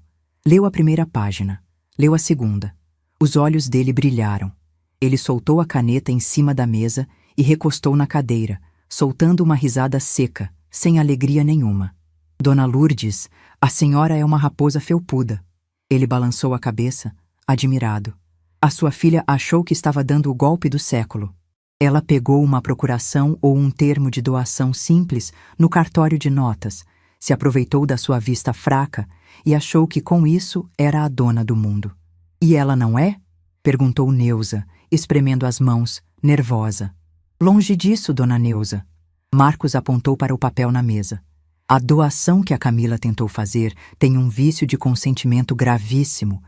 Leu a primeira página. Leu a segunda. Os olhos dele brilharam. Ele soltou a caneta em cima da mesa e recostou na cadeira, soltando uma risada seca, sem alegria nenhuma. Dona Lourdes, a senhora é uma raposa felpuda. Ele balançou a cabeça, admirado. A sua filha achou que estava dando o golpe do século. Ela pegou uma procuração ou um termo de doação simples no cartório de notas, se aproveitou da sua vista fraca e achou que com isso era a dona do mundo. E ela não é? Perguntou Neuza, espremendo as mãos, nervosa. Longe disso, dona Neuza. Marcos apontou para o papel na mesa. A doação que a Camila tentou fazer tem um vício de consentimento gravíssimo.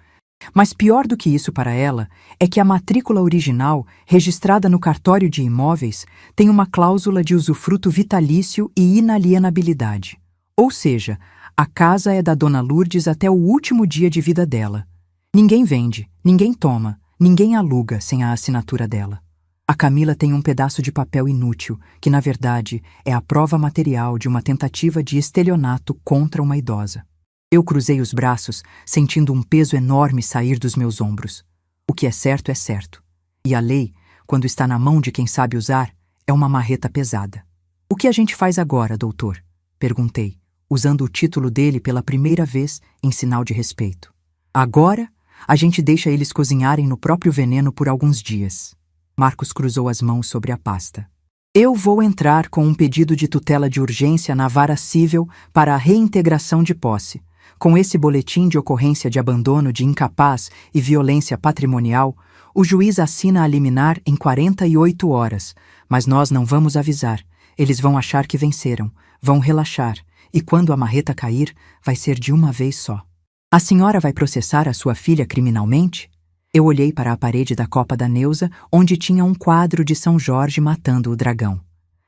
Mas pior do que isso para ela é que a matrícula original, registrada no cartório de imóveis, tem uma cláusula de usufruto vitalício e inalienabilidade. Ou seja, a casa é da dona Lourdes até o último dia de vida dela. Ninguém vende, ninguém toma, ninguém aluga sem a assinatura dela. A Camila tem um pedaço de papel inútil, que na verdade é a prova material de uma tentativa de estelionato contra uma idosa. Eu cruzei os braços, sentindo um peso enorme sair dos meus ombros. O que é certo é certo. E a lei, quando está na mão de quem sabe usar, é uma marreta pesada. O que a gente faz agora, doutor? Perguntei, usando o título dele pela primeira vez em sinal de respeito. Agora, a gente deixa eles cozinharem no próprio veneno por alguns dias. Marcos cruzou as mãos sobre a pasta. Eu vou entrar com um pedido de tutela de urgência na vara cível para a reintegração de posse. Com esse boletim de ocorrência de abandono de incapaz e violência patrimonial, o juiz assina a liminar em 48 horas, mas nós não vamos avisar. Eles vão achar que venceram, vão relaxar, e quando a marreta cair, vai ser de uma vez só. A senhora vai processar a sua filha criminalmente? Eu olhei para a parede da copa da Neuza, onde tinha um quadro de São Jorge matando o dragão.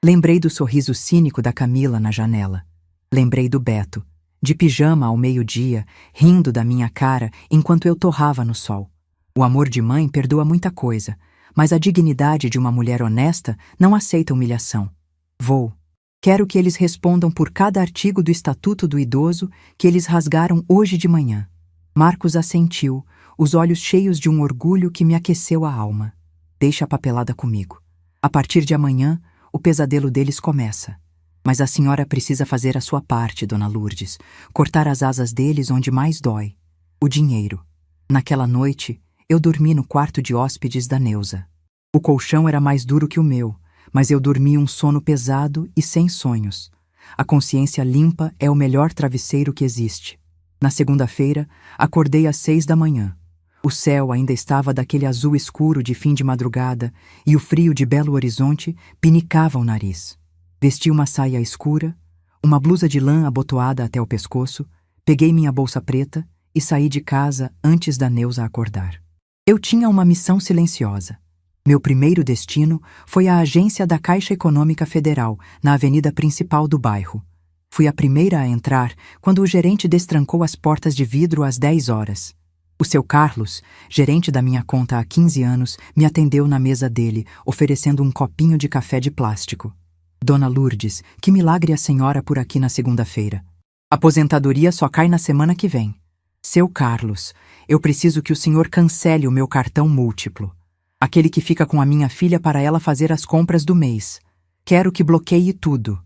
Lembrei do sorriso cínico da Camila na janela. Lembrei do Beto, de pijama ao meio-dia, rindo da minha cara enquanto eu torrava no sol. O amor de mãe perdoa muita coisa, mas a dignidade de uma mulher honesta não aceita humilhação. Quero que eles respondam por cada artigo do Estatuto do Idoso que eles rasgaram hoje de manhã. Marcos assentiu, os olhos cheios de um orgulho que me aqueceu a alma. Deixa a papelada comigo. A partir de amanhã, o pesadelo deles começa. Mas a senhora precisa fazer a sua parte, dona Lourdes. Cortar as asas deles onde mais dói. O dinheiro. Naquela noite, eu dormi no quarto de hóspedes da Neuza. O colchão era mais duro que o meu, mas eu dormi um sono pesado e sem sonhos. A consciência limpa é o melhor travesseiro que existe. Na segunda-feira, acordei às 6 da manhã. O céu ainda estava daquele azul escuro de fim de madrugada e o frio de Belo Horizonte pinicava o nariz. Vesti uma saia escura, uma blusa de lã abotoada até o pescoço, peguei minha bolsa preta e saí de casa antes da Neuza acordar. Eu tinha uma missão silenciosa. Meu primeiro destino foi a agência da Caixa Econômica Federal, na avenida principal do bairro. Fui a primeira a entrar quando o gerente destrancou as portas de vidro às 10 horas. O seu Carlos, gerente da minha conta há 15 anos, me atendeu na mesa dele, oferecendo um copinho de café de plástico. Dona Lourdes, que milagre a senhora por aqui na segunda-feira. Aposentadoria só cai na semana que vem. Seu Carlos, eu preciso que o senhor cancele o meu cartão múltiplo. Aquele que fica com a minha filha para ela fazer as compras do mês. Quero que bloqueie tudo.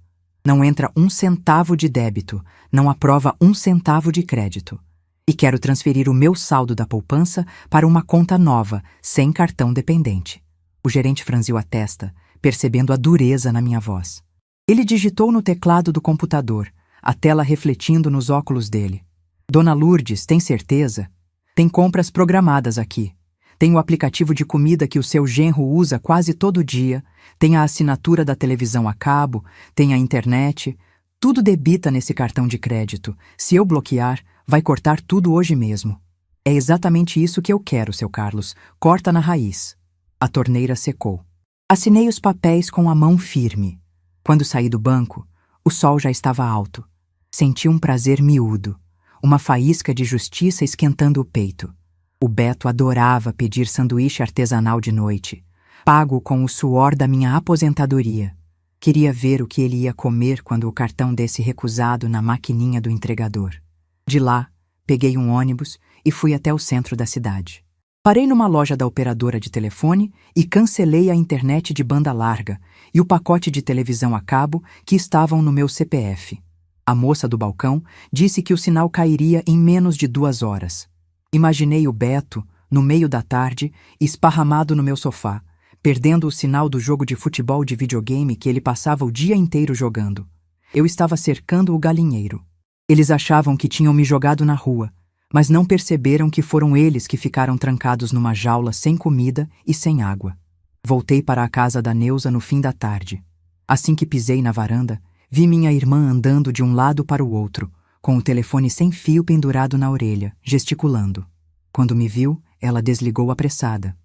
Não entra 1 centavo de débito, não aprova 1 centavo de crédito. E quero transferir o meu saldo da poupança para uma conta nova, sem cartão dependente. O gerente franziu a testa, percebendo a dureza na minha voz. Ele digitou no teclado do computador, a tela refletindo nos óculos dele. Dona Lourdes, tem certeza? Tem compras programadas aqui. Tem o aplicativo de comida que o seu genro usa quase todo dia, tem a assinatura da televisão a cabo, tem a internet. Tudo debita nesse cartão de crédito. Se eu bloquear, vai cortar tudo hoje mesmo. É exatamente isso que eu quero, seu Carlos. Corta na raiz. A torneira secou. Assinei os papéis com a mão firme. Quando saí do banco, o sol já estava alto. Senti um prazer miúdo, uma faísca de justiça esquentando o peito. O Beto adorava pedir sanduíche artesanal de noite, pago com o suor da minha aposentadoria. Queria ver o que ele ia comer quando o cartão desse recusado na maquininha do entregador. De lá, peguei um ônibus e fui até o centro da cidade. Parei numa loja da operadora de telefone e cancelei a internet de banda larga e o pacote de televisão a cabo que estavam no meu CPF. A moça do balcão disse que o sinal cairia em menos de 2 horas. Imaginei o Beto, no meio da tarde, esparramado no meu sofá, perdendo o sinal do jogo de futebol de videogame que ele passava o dia inteiro jogando. Eu estava cercando o galinheiro. Eles achavam que tinham me jogado na rua, mas não perceberam que foram eles que ficaram trancados numa jaula sem comida e sem água. Voltei para a casa da Neuza no fim da tarde. Assim que pisei na varanda, vi minha irmã andando de um lado para o outro, com o telefone sem fio pendurado na orelha, gesticulando. Quando me viu, ela desligou apressada.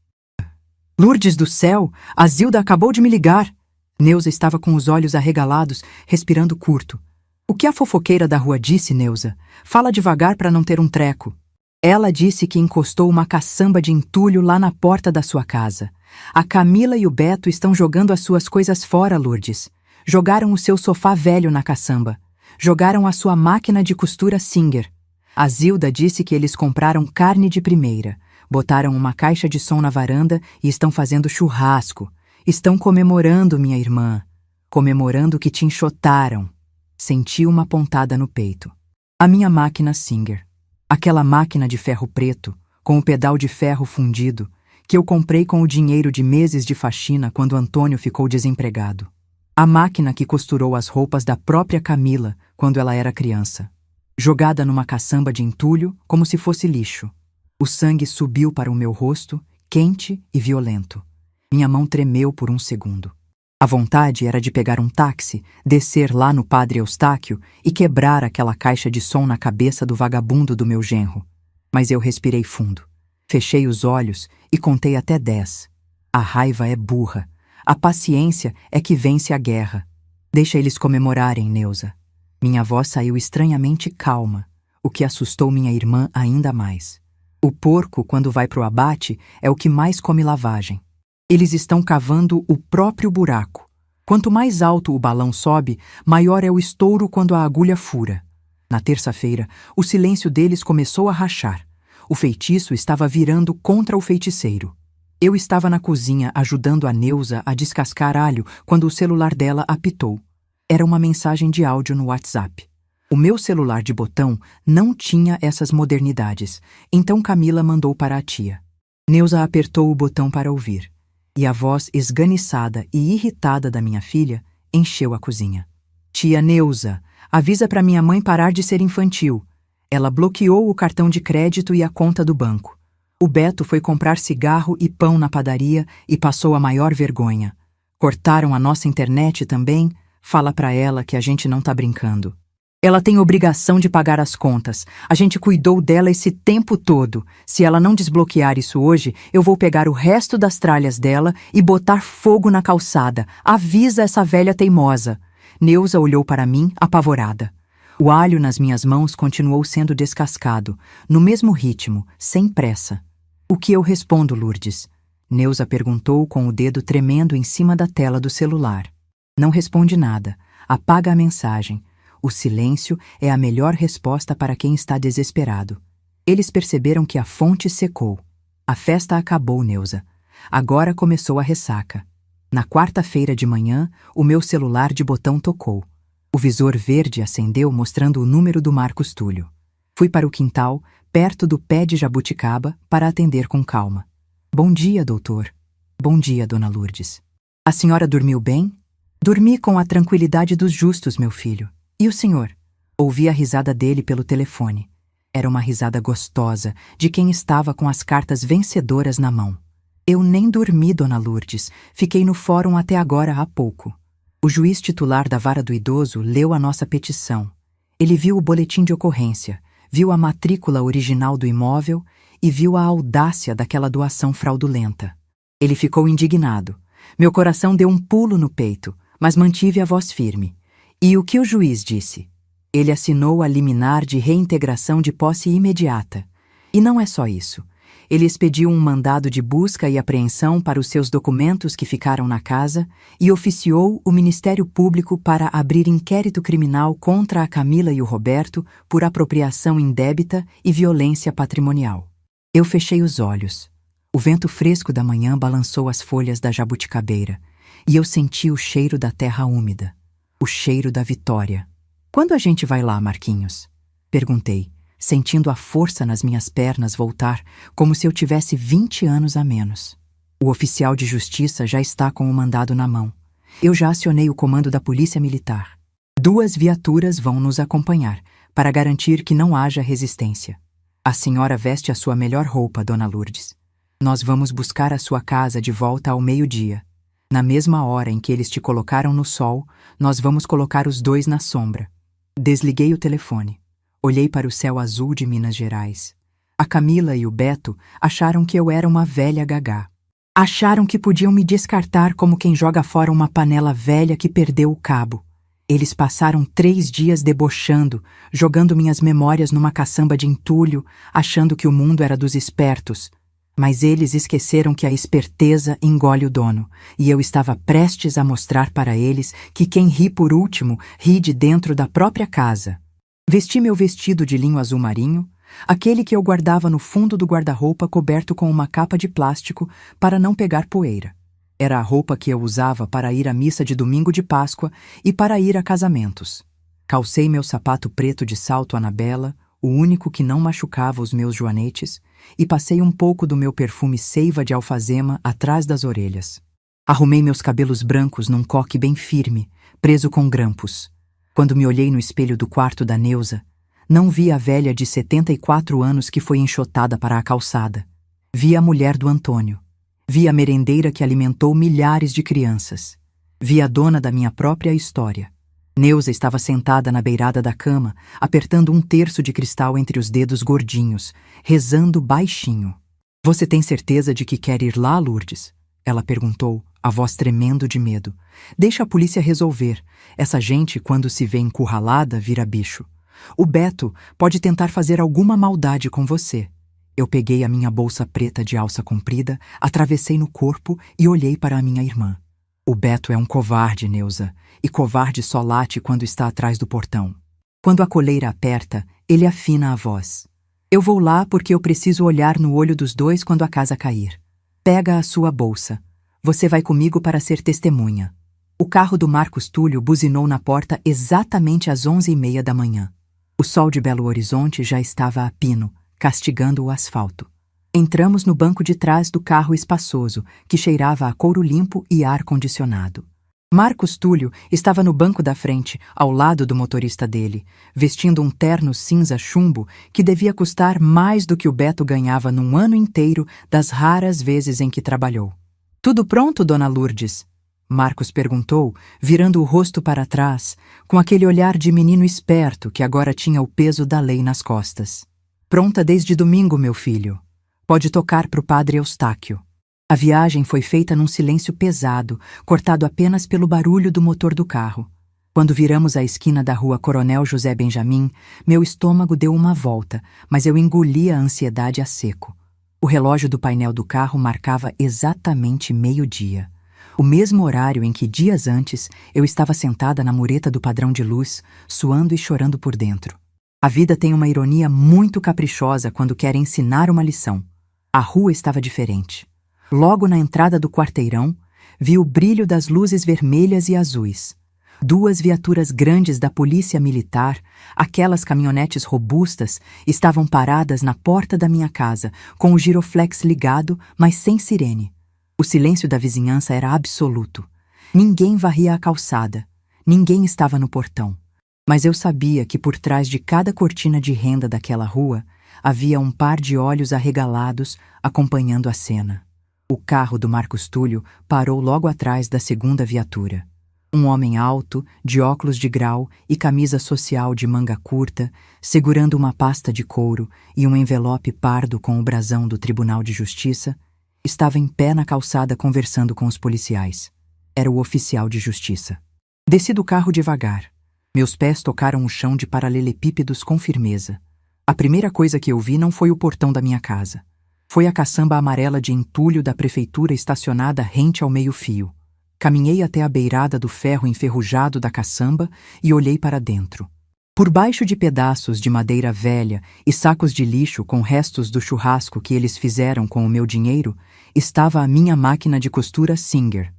Lourdes do céu, a Zilda acabou de me ligar. Neuza estava com os olhos arregalados, respirando curto. O que a fofoqueira da rua disse, Neuza? Fala devagar para não ter um treco. Ela disse que encostou uma caçamba de entulho lá na porta da sua casa. A Camila e o Beto estão jogando as suas coisas fora, Lourdes. Jogaram o seu sofá velho na caçamba. Jogaram a sua máquina de costura Singer. A Zilda disse que eles compraram carne de primeira, botaram uma caixa de som na varanda e estão fazendo churrasco. Estão comemorando, minha irmã. Comemorando que te enxotaram. Senti uma pontada no peito. A minha máquina Singer. Aquela máquina de ferro preto, com o pedal de ferro fundido, que eu comprei com o dinheiro de meses de faxina quando Antônio ficou desempregado. A máquina que costurou as roupas da própria Camila quando ela era criança. Jogada numa caçamba de entulho como se fosse lixo. O sangue subiu para o meu rosto, quente e violento. Minha mão tremeu por um segundo. A vontade era de pegar um táxi, descer lá no Padre Eustáquio e quebrar aquela caixa de som na cabeça do vagabundo do meu genro. Mas eu respirei fundo. Fechei os olhos e contei até 10. A raiva é burra. A paciência é que vence a guerra. Deixa eles comemorarem, Neuza. Minha voz saiu estranhamente calma, o que assustou minha irmã ainda mais. O porco, quando vai pro abate, é o que mais come lavagem. Eles estão cavando o próprio buraco. Quanto mais alto o balão sobe, maior é o estouro quando a agulha fura. Na terça-feira, o silêncio deles começou a rachar. O feitiço estava virando contra o feiticeiro. Eu estava na cozinha ajudando a Neuza a descascar alho quando o celular dela apitou. Era uma mensagem de áudio no WhatsApp. O meu celular de botão não tinha essas modernidades, então Camila mandou para a tia. Neuza apertou o botão para ouvir. E a voz esganiçada e irritada da minha filha encheu a cozinha. Tia Neuza, avisa para minha mãe parar de ser infantil. Ela bloqueou o cartão de crédito e a conta do banco. O Beto foi comprar cigarro e pão na padaria e passou a maior vergonha. Cortaram a nossa internet também, Fala pra ela que a gente não tá brincando. Ela tem obrigação de pagar as contas. A gente cuidou dela esse tempo todo. Se ela não desbloquear isso hoje, eu vou pegar o resto das tralhas dela e botar fogo na calçada. Avisa essa velha teimosa. Neuza olhou para mim, apavorada. O alho nas minhas mãos continuou sendo descascado, no mesmo ritmo, sem pressa. O que eu respondo, Lourdes? Neuza perguntou com o dedo tremendo em cima da tela do celular. Não responde nada. Apaga a mensagem. O silêncio é a melhor resposta para quem está desesperado. Eles perceberam que a fonte secou. A festa acabou, Neuza. Agora começou a ressaca. Na quarta-feira de manhã, o meu celular de botão tocou. O visor verde acendeu mostrando o número do Marcos Túlio. Fui para o quintal, perto do pé de jabuticaba, para atender com calma. Bom dia, doutor. Bom dia, dona Lourdes. A senhora dormiu bem? Dormi com a tranquilidade dos justos, meu filho. E o senhor? Ouvi a risada dele pelo telefone. Era uma risada gostosa, de quem estava com as cartas vencedoras na mão. Eu nem dormi, dona Lourdes. Fiquei no fórum até agora há pouco. O juiz titular da Vara do Idoso leu a nossa petição. Ele viu o boletim de ocorrência, viu a matrícula original do imóvel e viu a audácia daquela doação fraudulenta. Ele ficou indignado. Meu coração deu um pulo no peito, mas mantive a voz firme. E o que o juiz disse? Ele assinou a liminar de reintegração de posse imediata. E não é só isso. Ele expediu um mandado de busca e apreensão para os seus documentos que ficaram na casa e oficiou o Ministério Público para abrir inquérito criminal contra a Camila e o Roberto por apropriação indébita e violência patrimonial. Eu fechei os olhos. O vento fresco da manhã balançou as folhas da jabuticabeira e eu senti o cheiro da terra úmida. O cheiro da vitória. Quando a gente vai lá, Marquinhos? Perguntei, sentindo a força nas minhas pernas voltar, como se eu tivesse 20 anos a menos. O oficial de justiça já está com o mandado na mão. Eu já acionei o comando da Polícia Militar. 2 viaturas vão nos acompanhar, para garantir que não haja resistência. A senhora veste a sua melhor roupa, dona Lourdes. Nós vamos buscar a sua casa de volta ao meio-dia. Na mesma hora em que eles te colocaram no sol, nós vamos colocar os 2 na sombra. Desliguei o telefone. Olhei para o céu azul de Minas Gerais. A Camila e o Beto acharam que eu era uma velha gagá. Acharam que podiam me descartar como quem joga fora uma panela velha que perdeu o cabo. Eles passaram 3 dias debochando, jogando minhas memórias numa caçamba de entulho, achando que o mundo era dos espertos. Mas eles esqueceram que a esperteza engole o dono, e eu estava prestes a mostrar para eles que quem ri por último ri de dentro da própria casa. Vesti meu vestido de linho azul marinho, aquele que eu guardava no fundo do guarda-roupa coberto com uma capa de plástico para não pegar poeira. Era a roupa que eu usava para ir à missa de domingo de Páscoa e para ir a casamentos. Calcei meu sapato preto de salto Anabela, o único que não machucava os meus joanetes, e passei um pouco do meu perfume seiva de alfazema atrás das orelhas. Arrumei meus cabelos brancos num coque bem firme, preso com grampos. Quando me olhei no espelho do quarto da Neuza, não vi a velha de 74 anos que foi enxotada para a calçada. Vi a mulher do Antônio. Vi a merendeira que alimentou milhares de crianças. Vi a dona da minha própria história. Neuza estava sentada na beirada da cama, apertando um terço de cristal entre os dedos gordinhos, rezando baixinho. — Você tem certeza de que quer ir lá, Lourdes? Ela perguntou, a voz tremendo de medo. — Deixa a polícia resolver. Essa gente, quando se vê encurralada, vira bicho. O Beto pode tentar fazer alguma maldade com você. Eu peguei a minha bolsa preta de alça comprida, atravessei no corpo e olhei para a minha irmã. O Beto é um covarde, Neuza, e covarde só late quando está atrás do portão. Quando a coleira aperta, ele afina a voz. Eu vou lá porque eu preciso olhar no olho dos 2 quando a casa cair. Pega a sua bolsa. Você vai comigo para ser testemunha. O carro do Marcos Túlio buzinou na porta exatamente às 11h30 da manhã. O sol de Belo Horizonte já estava a pino, castigando o asfalto. Entramos no banco de trás do carro espaçoso, que cheirava a couro limpo e ar-condicionado. Marcos Túlio estava no banco da frente, ao lado do motorista dele, vestindo um terno cinza chumbo que devia custar mais do que o Beto ganhava num ano inteiro das raras vezes em que trabalhou. — Tudo pronto, dona Lourdes? Marcos perguntou, virando o rosto para trás, com aquele olhar de menino esperto que agora tinha o peso da lei nas costas. Pronta desde domingo, meu filho. Pode tocar para o padre Eustáquio. A viagem foi feita num silêncio pesado, cortado apenas pelo barulho do motor do carro. Quando viramos a esquina da rua Coronel José Benjamim, meu estômago deu uma volta, mas eu engoli a ansiedade a seco. O relógio do painel do carro marcava exatamente 12:00. O mesmo horário em que, dias antes, eu estava sentada na mureta do padrão de luz, suando e chorando por dentro. A vida tem uma ironia muito caprichosa quando quer ensinar uma lição. A rua estava diferente. Logo na entrada do quarteirão, vi o brilho das luzes vermelhas e azuis. 2 viaturas grandes da polícia militar, aquelas caminhonetes robustas, estavam paradas na porta da minha casa, com o giroflex ligado, mas sem sirene. O silêncio da vizinhança era absoluto. Ninguém varria a calçada. Ninguém estava no portão. Mas eu sabia que por trás de cada cortina de renda daquela rua, havia um par de olhos arregalados acompanhando a cena. O carro do Marcos Túlio parou logo atrás da segunda viatura. Um homem alto, de óculos de grau e camisa social de manga curta, segurando uma pasta de couro e um envelope pardo com o brasão do Tribunal de Justiça, estava em pé na calçada conversando com os policiais. Era o oficial de justiça. Desci do carro devagar. Meus pés tocaram o chão de paralelepípedos com firmeza. A primeira coisa que eu vi não foi o portão da minha casa. Foi a caçamba amarela de entulho da prefeitura estacionada rente ao meio-fio. Caminhei até a beirada do ferro enferrujado da caçamba e olhei para dentro. Por baixo de pedaços de madeira velha e sacos de lixo com restos do churrasco que eles fizeram com o meu dinheiro, estava a minha máquina de costura Singer.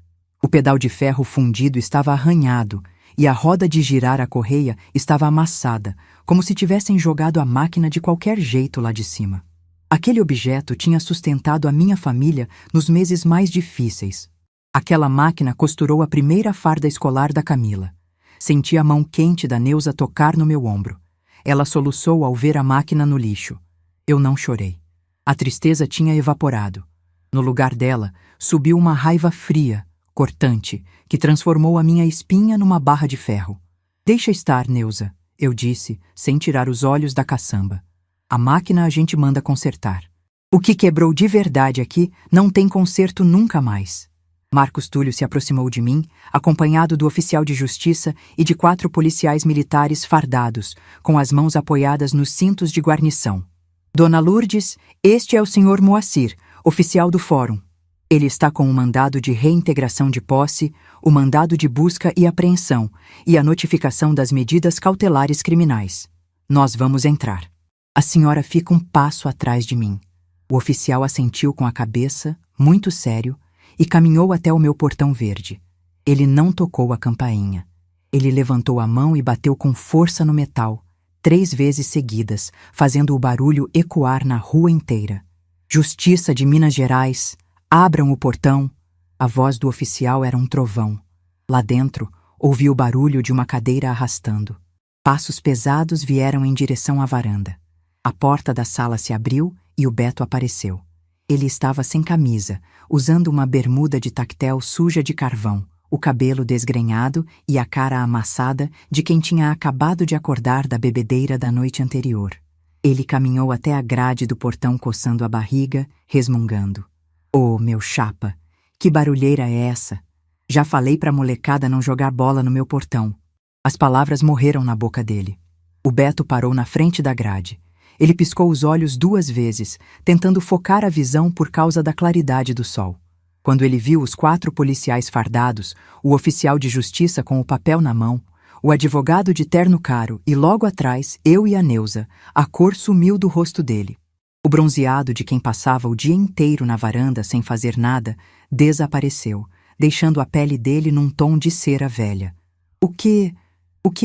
O pedal de ferro fundido estava arranhado e a roda de girar a correia estava amassada, como se tivessem jogado a máquina de qualquer jeito lá de cima. Aquele objeto tinha sustentado a minha família nos meses mais difíceis. Aquela máquina costurou a primeira farda escolar da Camila. Senti a mão quente da Neuza tocar no meu ombro. Ela soluçou ao ver a máquina no lixo. Eu não chorei. A tristeza tinha evaporado. No lugar dela, subiu uma raiva fria, cortante, que transformou a minha espinha numa barra de ferro. Deixa estar, Neuza, eu disse, sem tirar os olhos da caçamba. A máquina a gente manda consertar. O que quebrou de verdade aqui não tem conserto nunca mais. Marcos Túlio se aproximou de mim, acompanhado do oficial de justiça e de 4 policiais militares fardados, com as mãos apoiadas nos cintos de guarnição. Dona Lourdes, este é o senhor Moacir, oficial do fórum. Ele está com o mandado de reintegração de posse, o mandado de busca e apreensão e a notificação das medidas cautelares criminais. Nós vamos entrar. A senhora fica um passo atrás de mim. O oficial assentiu com a cabeça, muito sério, e caminhou até o meu portão verde. Ele não tocou a campainha. Ele levantou a mão e bateu com força no metal, 3 vezes seguidas, fazendo o barulho ecoar na rua inteira. Justiça de Minas Gerais, abram o portão. A voz do oficial era um trovão. Lá dentro, ouvi o barulho de uma cadeira arrastando. Passos pesados vieram em direção à varanda. A porta da sala se abriu e o Beto apareceu. Ele estava sem camisa, usando uma bermuda de tactel suja de carvão, o cabelo desgrenhado e a cara amassada de quem tinha acabado de acordar da bebedeira da noite anterior. Ele caminhou até a grade do portão coçando a barriga, resmungando. Oh, meu chapa, que barulheira é essa? Já falei pra molecada não jogar bola no meu portão. As palavras morreram na boca dele. O Beto parou na frente da grade. Ele piscou os olhos 2 vezes, tentando focar a visão por causa da claridade do sol. Quando ele viu os 4 policiais fardados, o oficial de justiça com o papel na mão, o advogado de terno caro e logo atrás, eu e a Neuza, a cor sumiu do rosto dele. O bronzeado de quem passava o dia inteiro na varanda sem fazer nada, desapareceu, deixando a pele dele num tom de cera velha. O que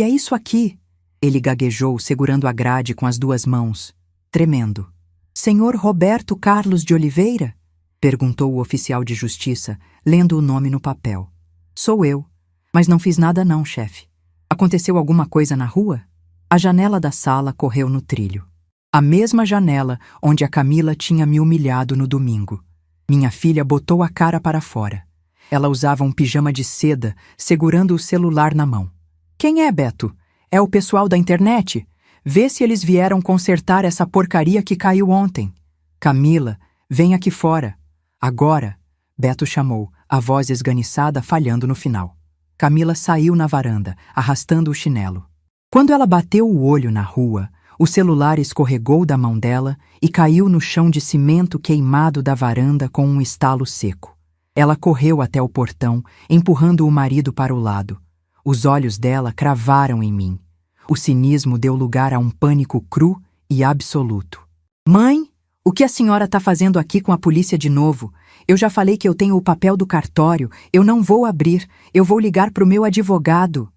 é isso aqui? Ele gaguejou, segurando a grade com as 2 mãos, tremendo. Senhor Roberto Carlos de Oliveira? Perguntou o oficial de justiça, lendo o nome no papel. Sou eu. Mas não fiz nada não, chefe. Aconteceu alguma coisa na rua? A janela da sala correu no trilho. A mesma janela onde a Camila tinha me humilhado no domingo. Minha filha botou a cara para fora. Ela usava um pijama de seda, segurando o celular na mão. Quem é, Beto? É o pessoal da internet? Vê se eles vieram consertar essa porcaria que caiu ontem. Camila, vem aqui fora. Agora, Beto chamou, a voz esganiçada falhando no final. Camila saiu na varanda, arrastando o chinelo. Quando ela bateu o olho na rua, o celular escorregou da mão dela e caiu no chão de cimento queimado da varanda com um estalo seco. Ela correu até o portão, empurrando o marido para o lado. Os olhos dela cravaram em mim. O cinismo deu lugar a um pânico cru e absoluto. Mãe, o que a senhora está fazendo aqui com a polícia de novo? Eu já falei que eu tenho o papel do cartório, eu não vou abrir, eu vou ligar para o meu advogado.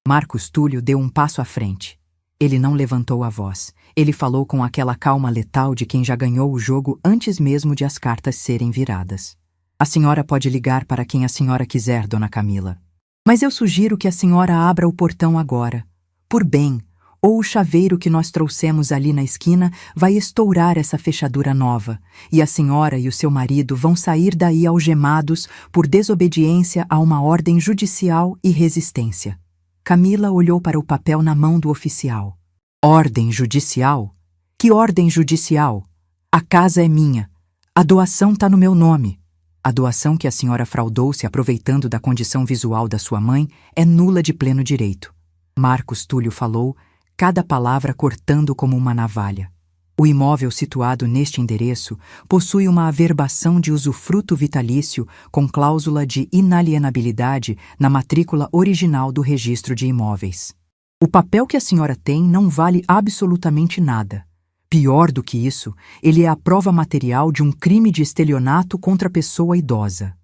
Marcos Túlio deu um passo à frente. Ele não levantou a voz. Ele falou com aquela calma letal de quem já ganhou o jogo antes mesmo de as cartas serem viradas. A senhora pode ligar para quem a senhora quiser, dona Camila. Mas eu sugiro que a senhora abra o portão agora. Por bem, ou o chaveiro que nós trouxemos ali na esquina vai estourar essa fechadura nova, e a senhora e o seu marido vão sair daí algemados por desobediência a uma ordem judicial e resistência. Camila olhou para o papel na mão do oficial. Ordem judicial? Que ordem judicial? A casa é minha. A doação está no meu nome. A doação que a senhora fraudou se aproveitando da condição visual da sua mãe é nula de pleno direito. Marcos Túlio falou, cada palavra cortando como uma navalha. O imóvel situado neste endereço possui uma averbação de usufruto vitalício com cláusula de inalienabilidade na matrícula original do registro de imóveis. O papel que a senhora tem não vale absolutamente nada. Pior do que isso, ele é a prova material de um crime de estelionato contra pessoa idosa.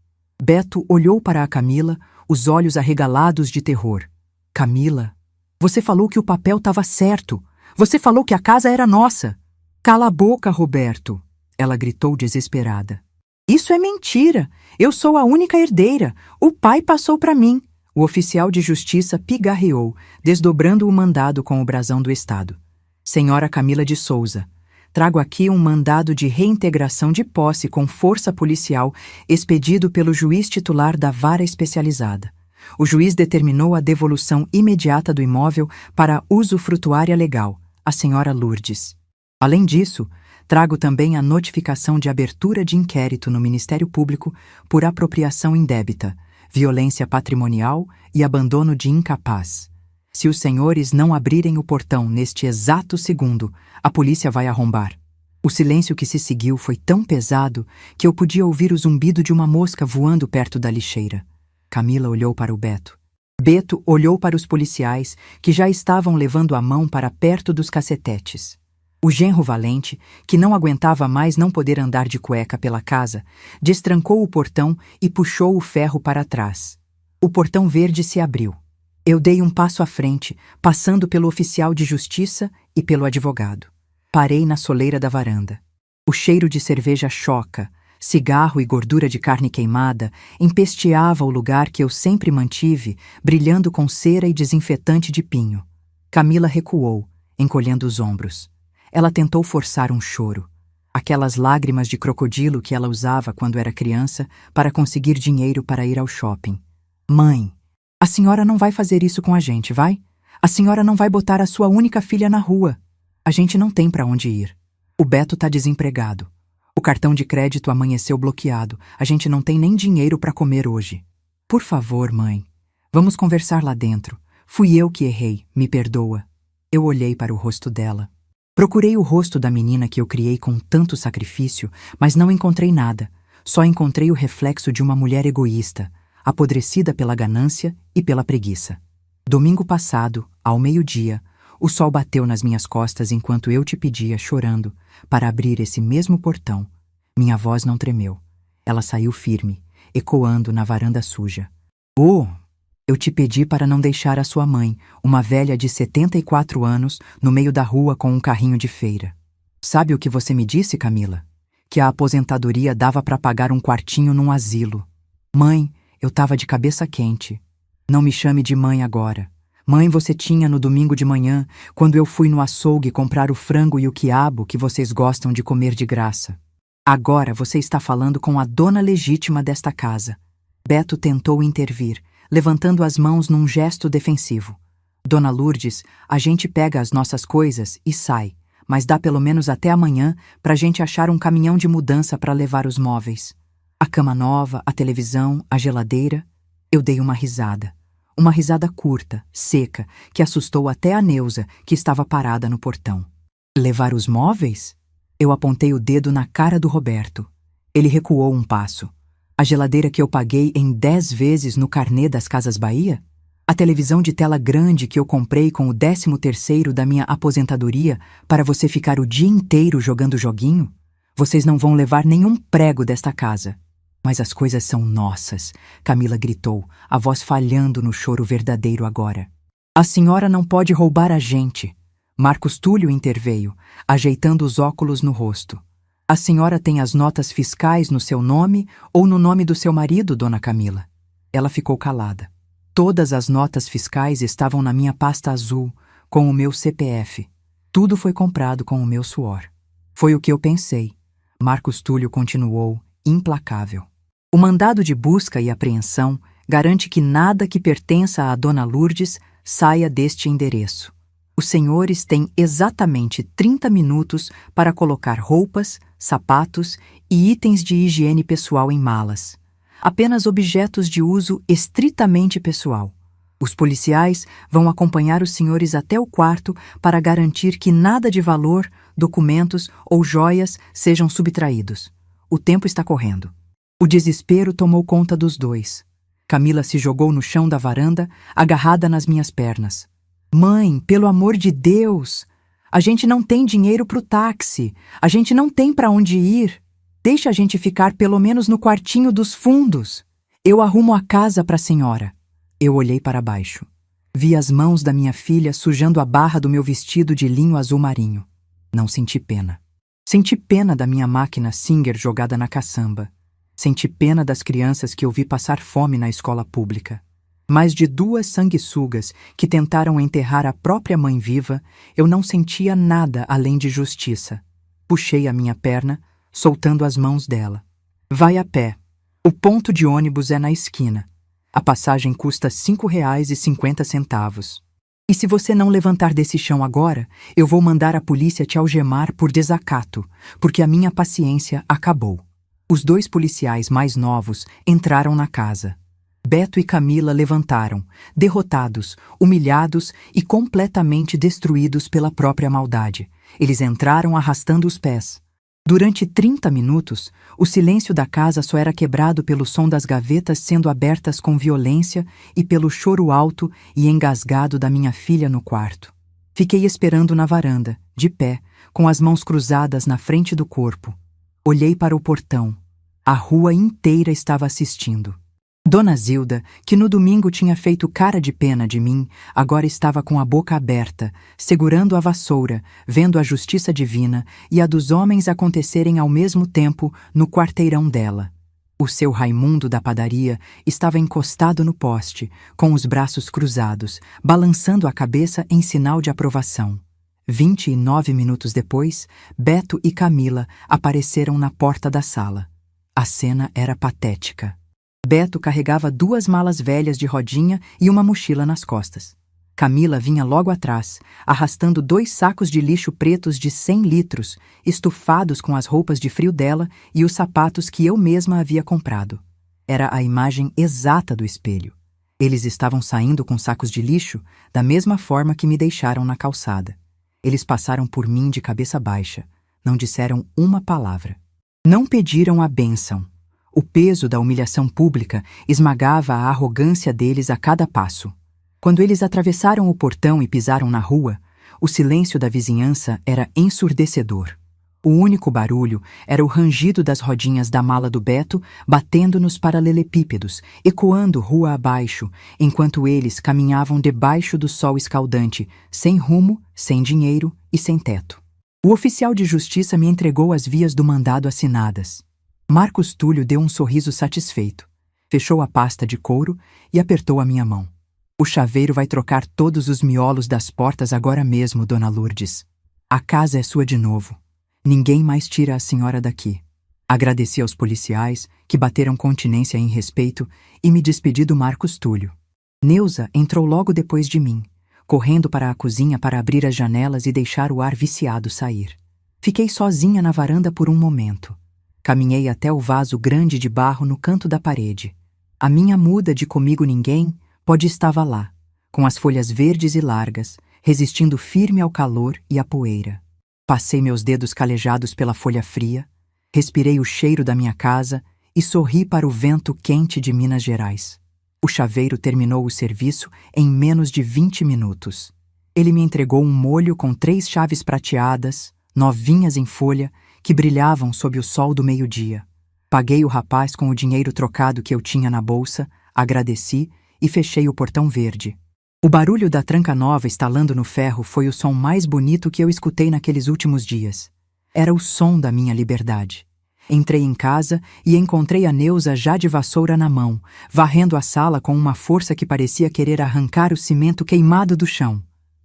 Beto olhou para a Camila, os olhos arregalados de terror. Camila, você falou que o papel estava certo. Você falou que a casa era nossa. Cala a boca, Roberto, ela gritou desesperada. Isso é mentira. Eu sou a única herdeira. O pai passou para mim. O oficial de justiça pigarreou, desdobrando o mandado com o brasão do Estado. Senhora Camila de Souza, trago aqui um mandado de reintegração de posse com força policial expedido pelo juiz titular da vara especializada. O juiz determinou a devolução imediata do imóvel para a usufrutuária legal, a senhora Lourdes. Além disso, trago também a notificação de abertura de inquérito no Ministério Público por apropriação indébita, violência patrimonial e abandono de incapaz. Se os senhores não abrirem o portão neste exato segundo, a polícia vai arrombar. O silêncio que se seguiu foi tão pesado que eu podia ouvir o zumbido de uma mosca voando perto da lixeira. Camila olhou para o Beto. Beto olhou para os policiais, que já estavam levando a mão para perto dos cacetetes. O genro valente, que não aguentava mais não poder andar de cueca pela casa, destrancou o portão e puxou o ferro para trás. O portão verde se abriu. Eu dei um passo à frente, passando pelo oficial de justiça e pelo advogado. Parei na soleira da varanda. O cheiro de cerveja choca, cigarro e gordura de carne queimada empesteava o lugar que eu sempre mantive, brilhando com cera e desinfetante de pinho. Camila recuou, encolhendo os ombros. Ela tentou forçar um choro. Aquelas lágrimas de crocodilo que ela usava quando era criança para conseguir dinheiro para ir ao shopping. Mãe, a senhora não vai fazer isso com a gente, vai? A senhora não vai botar a sua única filha na rua. A gente não tem para onde ir. O Beto tá desempregado. O cartão de crédito amanheceu bloqueado. A gente não tem nem dinheiro para comer hoje. Por favor, mãe. Vamos conversar lá dentro. Fui eu que errei. Me perdoa. Eu olhei para o rosto dela. Procurei o rosto da menina que eu criei com tanto sacrifício, mas não encontrei nada. Só encontrei o reflexo de uma mulher egoísta, apodrecida pela ganância e pela preguiça. Domingo passado, ao meio-dia, o sol bateu nas minhas costas enquanto eu te pedia, chorando, para abrir esse mesmo portão. Minha voz não tremeu. Ela saiu firme, ecoando na varanda suja. Oh! Eu te pedi para não deixar a sua mãe, uma velha de 74 anos, no meio da rua com um carrinho de feira. Sabe o que você me disse, Camila? Que a aposentadoria dava para pagar um quartinho num asilo. Mãe, eu tava de cabeça quente. Não me chame de mãe agora. Mãe você tinha no domingo de manhã, quando eu fui no açougue comprar o frango e o quiabo que vocês gostam de comer de graça. Agora você está falando com a dona legítima desta casa. Beto tentou intervir, levantando as mãos num gesto defensivo. Dona Lourdes, a gente pega as nossas coisas e sai, mas dá pelo menos até amanhã pra gente achar um caminhão de mudança para levar os móveis. A cama nova, a televisão, a geladeira. Eu dei uma risada. Uma risada curta, seca, que assustou até a Neuza, que estava parada no portão. Levar os móveis? Eu apontei o dedo na cara do Roberto. Ele recuou um passo. A geladeira que eu paguei em 10 vezes no carnê das Casas Bahia? A televisão de tela grande que eu comprei com o 13º da minha aposentadoria para você ficar o dia inteiro jogando joguinho? Vocês não vão levar nenhum prego desta casa. Mas as coisas são nossas, Camila gritou, a voz falhando no choro verdadeiro agora. A senhora não pode roubar a gente. Marcos Túlio interveio, ajeitando os óculos no rosto. A senhora tem as notas fiscais no seu nome ou no nome do seu marido, dona Camila? Ela ficou calada. Todas as notas fiscais estavam na minha pasta azul, com o meu CPF. Tudo foi comprado com o meu suor. Foi o que eu pensei. Marcos Túlio continuou, implacável. O mandado de busca e apreensão garante que nada que pertença à dona Lourdes saia deste endereço. Os senhores têm exatamente 30 minutos para colocar roupas, sapatos e itens de higiene pessoal em malas. Apenas objetos de uso estritamente pessoal. Os policiais vão acompanhar os senhores até o quarto para garantir que nada de valor, documentos ou joias sejam subtraídos. O tempo está correndo. O desespero tomou conta dos dois. Camila se jogou no chão da varanda, agarrada nas minhas pernas. Mãe, pelo amor de Deus! A gente não tem dinheiro pro táxi. A gente não tem para onde ir. Deixa a gente ficar pelo menos no quartinho dos fundos. Eu arrumo a casa para a senhora. Eu olhei para baixo. Vi as mãos da minha filha sujando a barra do meu vestido de linho azul marinho. Não senti pena. Senti pena da minha máquina Singer jogada na caçamba. Senti pena das crianças que eu vi passar fome na escola pública. Mais de 2 sanguessugas que tentaram enterrar a própria mãe viva, eu não sentia nada além de justiça. Puxei a minha perna, soltando as mãos dela. Vai a pé. O ponto de ônibus é na esquina. A passagem custa R$ 5,50. E se você não levantar desse chão agora, eu vou mandar a polícia te algemar por desacato, porque a minha paciência acabou. Os 2 policiais mais novos entraram na casa. Beto e Camila levantaram, derrotados, humilhados e completamente destruídos pela própria maldade. Eles entraram arrastando os pés. Durante 30 minutos, o silêncio da casa só era quebrado pelo som das gavetas sendo abertas com violência e pelo choro alto e engasgado da minha filha no quarto. Fiquei esperando na varanda, de pé, com as mãos cruzadas na frente do corpo. Olhei para o portão. A rua inteira estava assistindo. Dona Zilda, que no domingo tinha feito cara de pena de mim, agora estava com a boca aberta, segurando a vassoura, vendo a justiça divina e a dos homens acontecerem ao mesmo tempo no quarteirão dela. O seu Raimundo da padaria estava encostado no poste, com os braços cruzados, balançando a cabeça em sinal de aprovação. 29 minutos depois, Beto e Camila apareceram na porta da sala. A cena era patética. Beto carregava 2 malas velhas de rodinha e uma mochila nas costas. Camila vinha logo atrás, arrastando 2 sacos de lixo pretos de 100 litros, estufados com as roupas de frio dela e os sapatos que eu mesma havia comprado. Era a imagem exata do espelho. Eles estavam saindo com sacos de lixo da mesma forma que me deixaram na calçada. Eles passaram por mim de cabeça baixa, não disseram uma palavra. Não pediram a bênção. O peso da humilhação pública esmagava a arrogância deles a cada passo. Quando eles atravessaram o portão e pisaram na rua, o silêncio da vizinhança era ensurdecedor. O único barulho era o rangido das rodinhas da mala do Beto batendo nos paralelepípedos, ecoando rua abaixo, enquanto eles caminhavam debaixo do sol escaldante, sem rumo, sem dinheiro e sem teto. O oficial de justiça me entregou as vias do mandado assinadas. Marcos Túlio deu um sorriso satisfeito, fechou a pasta de couro e apertou a minha mão. O chaveiro vai trocar todos os miolos das portas agora mesmo, dona Lourdes. A casa é sua de novo. Ninguém mais tira a senhora daqui. Agradeci aos policiais, que bateram continência em respeito, e me despedi do Marcos Túlio. Neuza entrou logo depois de mim, correndo para a cozinha para abrir as janelas e deixar o ar viciado sair. Fiquei sozinha na varanda por um momento. Caminhei até o vaso grande de barro no canto da parede. A minha muda de Comigo Ninguém pode estava lá, com as folhas verdes e largas, resistindo firme ao calor e à poeira. Passei meus dedos calejados pela folha fria, respirei o cheiro da minha casa e sorri para o vento quente de Minas Gerais. O chaveiro terminou o serviço em menos de 20 minutos. Ele me entregou um molho com 3 chaves prateadas, novinhas em folha, que brilhavam sob o sol do meio-dia. Paguei o rapaz com o dinheiro trocado que eu tinha na bolsa, agradeci e fechei o portão verde. O barulho da tranca nova estalando no ferro foi o som mais bonito que eu escutei naqueles últimos dias. Era o som da minha liberdade. Entrei em casa e encontrei a Neuza já de vassoura na mão, varrendo a sala com uma força que parecia querer arrancar o cimento queimado do chão.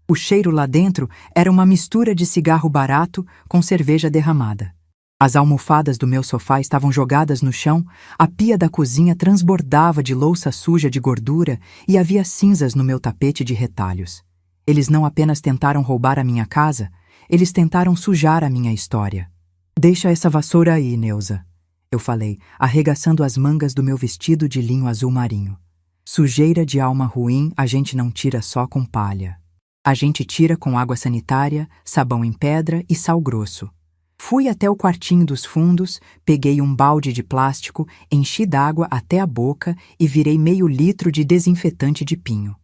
O cheiro lá dentro era uma mistura de cigarro barato com cerveja derramada. As almofadas do meu sofá estavam jogadas no chão, a pia da cozinha transbordava de louça suja de gordura e havia cinzas no meu tapete de retalhos. Eles não apenas tentaram roubar a minha casa, eles tentaram sujar a minha história. "Deixa essa vassoura aí, Neuza", eu falei, arregaçando as mangas do meu vestido de linho azul marinho. "Sujeira de alma ruim a gente não tira só com palha. A gente tira com água sanitária, sabão em pedra e sal grosso." Fui até o quartinho dos fundos, peguei um balde de plástico, enchi d'água até a boca e virei meio litro de desinfetante de pinho.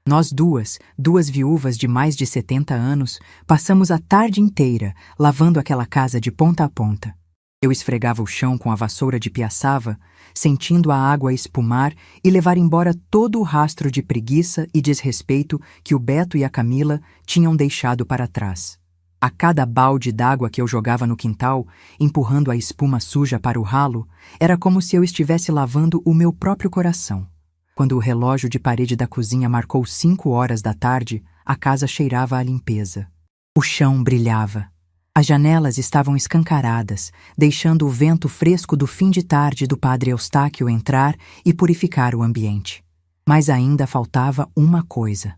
Nós duas viúvas de mais de 70 anos, passamos a tarde inteira lavando aquela casa de ponta a ponta. Eu esfregava o chão com a vassoura de piaçava, sentindo a água espumar e levar embora todo o rastro de preguiça e desrespeito que o Beto e a Camila tinham deixado para trás. A cada balde d'água que eu jogava no quintal, empurrando a espuma suja para o ralo, era como se eu estivesse lavando o meu próprio coração. Quando o relógio de parede da cozinha marcou 5 horas da tarde, a casa cheirava a limpeza. O chão brilhava. As janelas estavam escancaradas, deixando o vento fresco do fim de tarde do padre Eustáquio entrar e purificar o ambiente. Mas ainda faltava uma coisa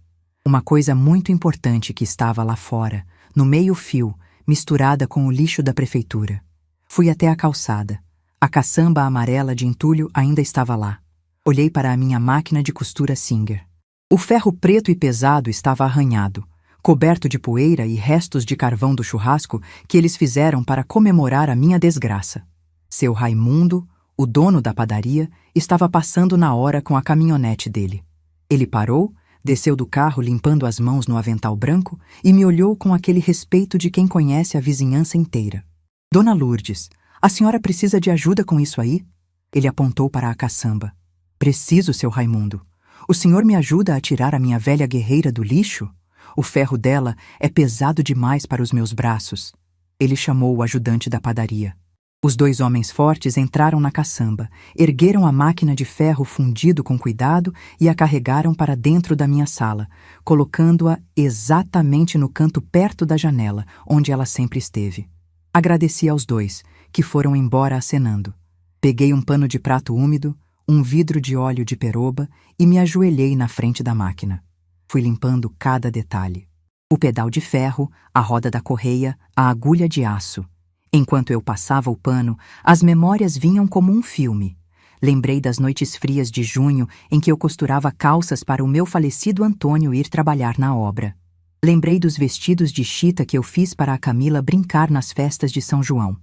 muito importante que estava lá fora, no meio-fio, misturada com o lixo da prefeitura. Fui até a calçada. A caçamba amarela de entulho ainda estava lá. Olhei para a minha máquina de costura Singer. O ferro preto e pesado estava arranhado, coberto de poeira e restos de carvão do churrasco que eles fizeram para comemorar a minha desgraça. Seu Raimundo, o dono da padaria, estava passando na hora com a caminhonete dele. Ele parou, desceu do carro limpando as mãos no avental branco e me olhou com aquele respeito de quem conhece a vizinhança inteira. "Dona Lourdes, a senhora precisa de ajuda com isso aí?" Ele apontou para a caçamba. "Preciso, seu Raimundo. O senhor me ajuda a tirar a minha velha guerreira do lixo? O ferro dela é pesado demais para os meus braços." Ele chamou o ajudante da padaria. Os 2 homens fortes entraram na caçamba, ergueram a máquina de ferro fundido com cuidado e a carregaram para dentro da minha sala, colocando-a exatamente no canto perto da janela, onde ela sempre esteve. Agradeci aos 2, que foram embora acenando. Peguei um pano de prato úmido, um vidro de óleo de peroba e me ajoelhei na frente da máquina. Fui limpando cada detalhe. O pedal de ferro, a roda da correia, a agulha de aço. Enquanto eu passava o pano, as memórias vinham como um filme. Lembrei das noites frias de junho em que eu costurava calças para o meu falecido Antônio ir trabalhar na obra. Lembrei dos vestidos de chita que eu fiz para a Camila brincar nas festas de São João.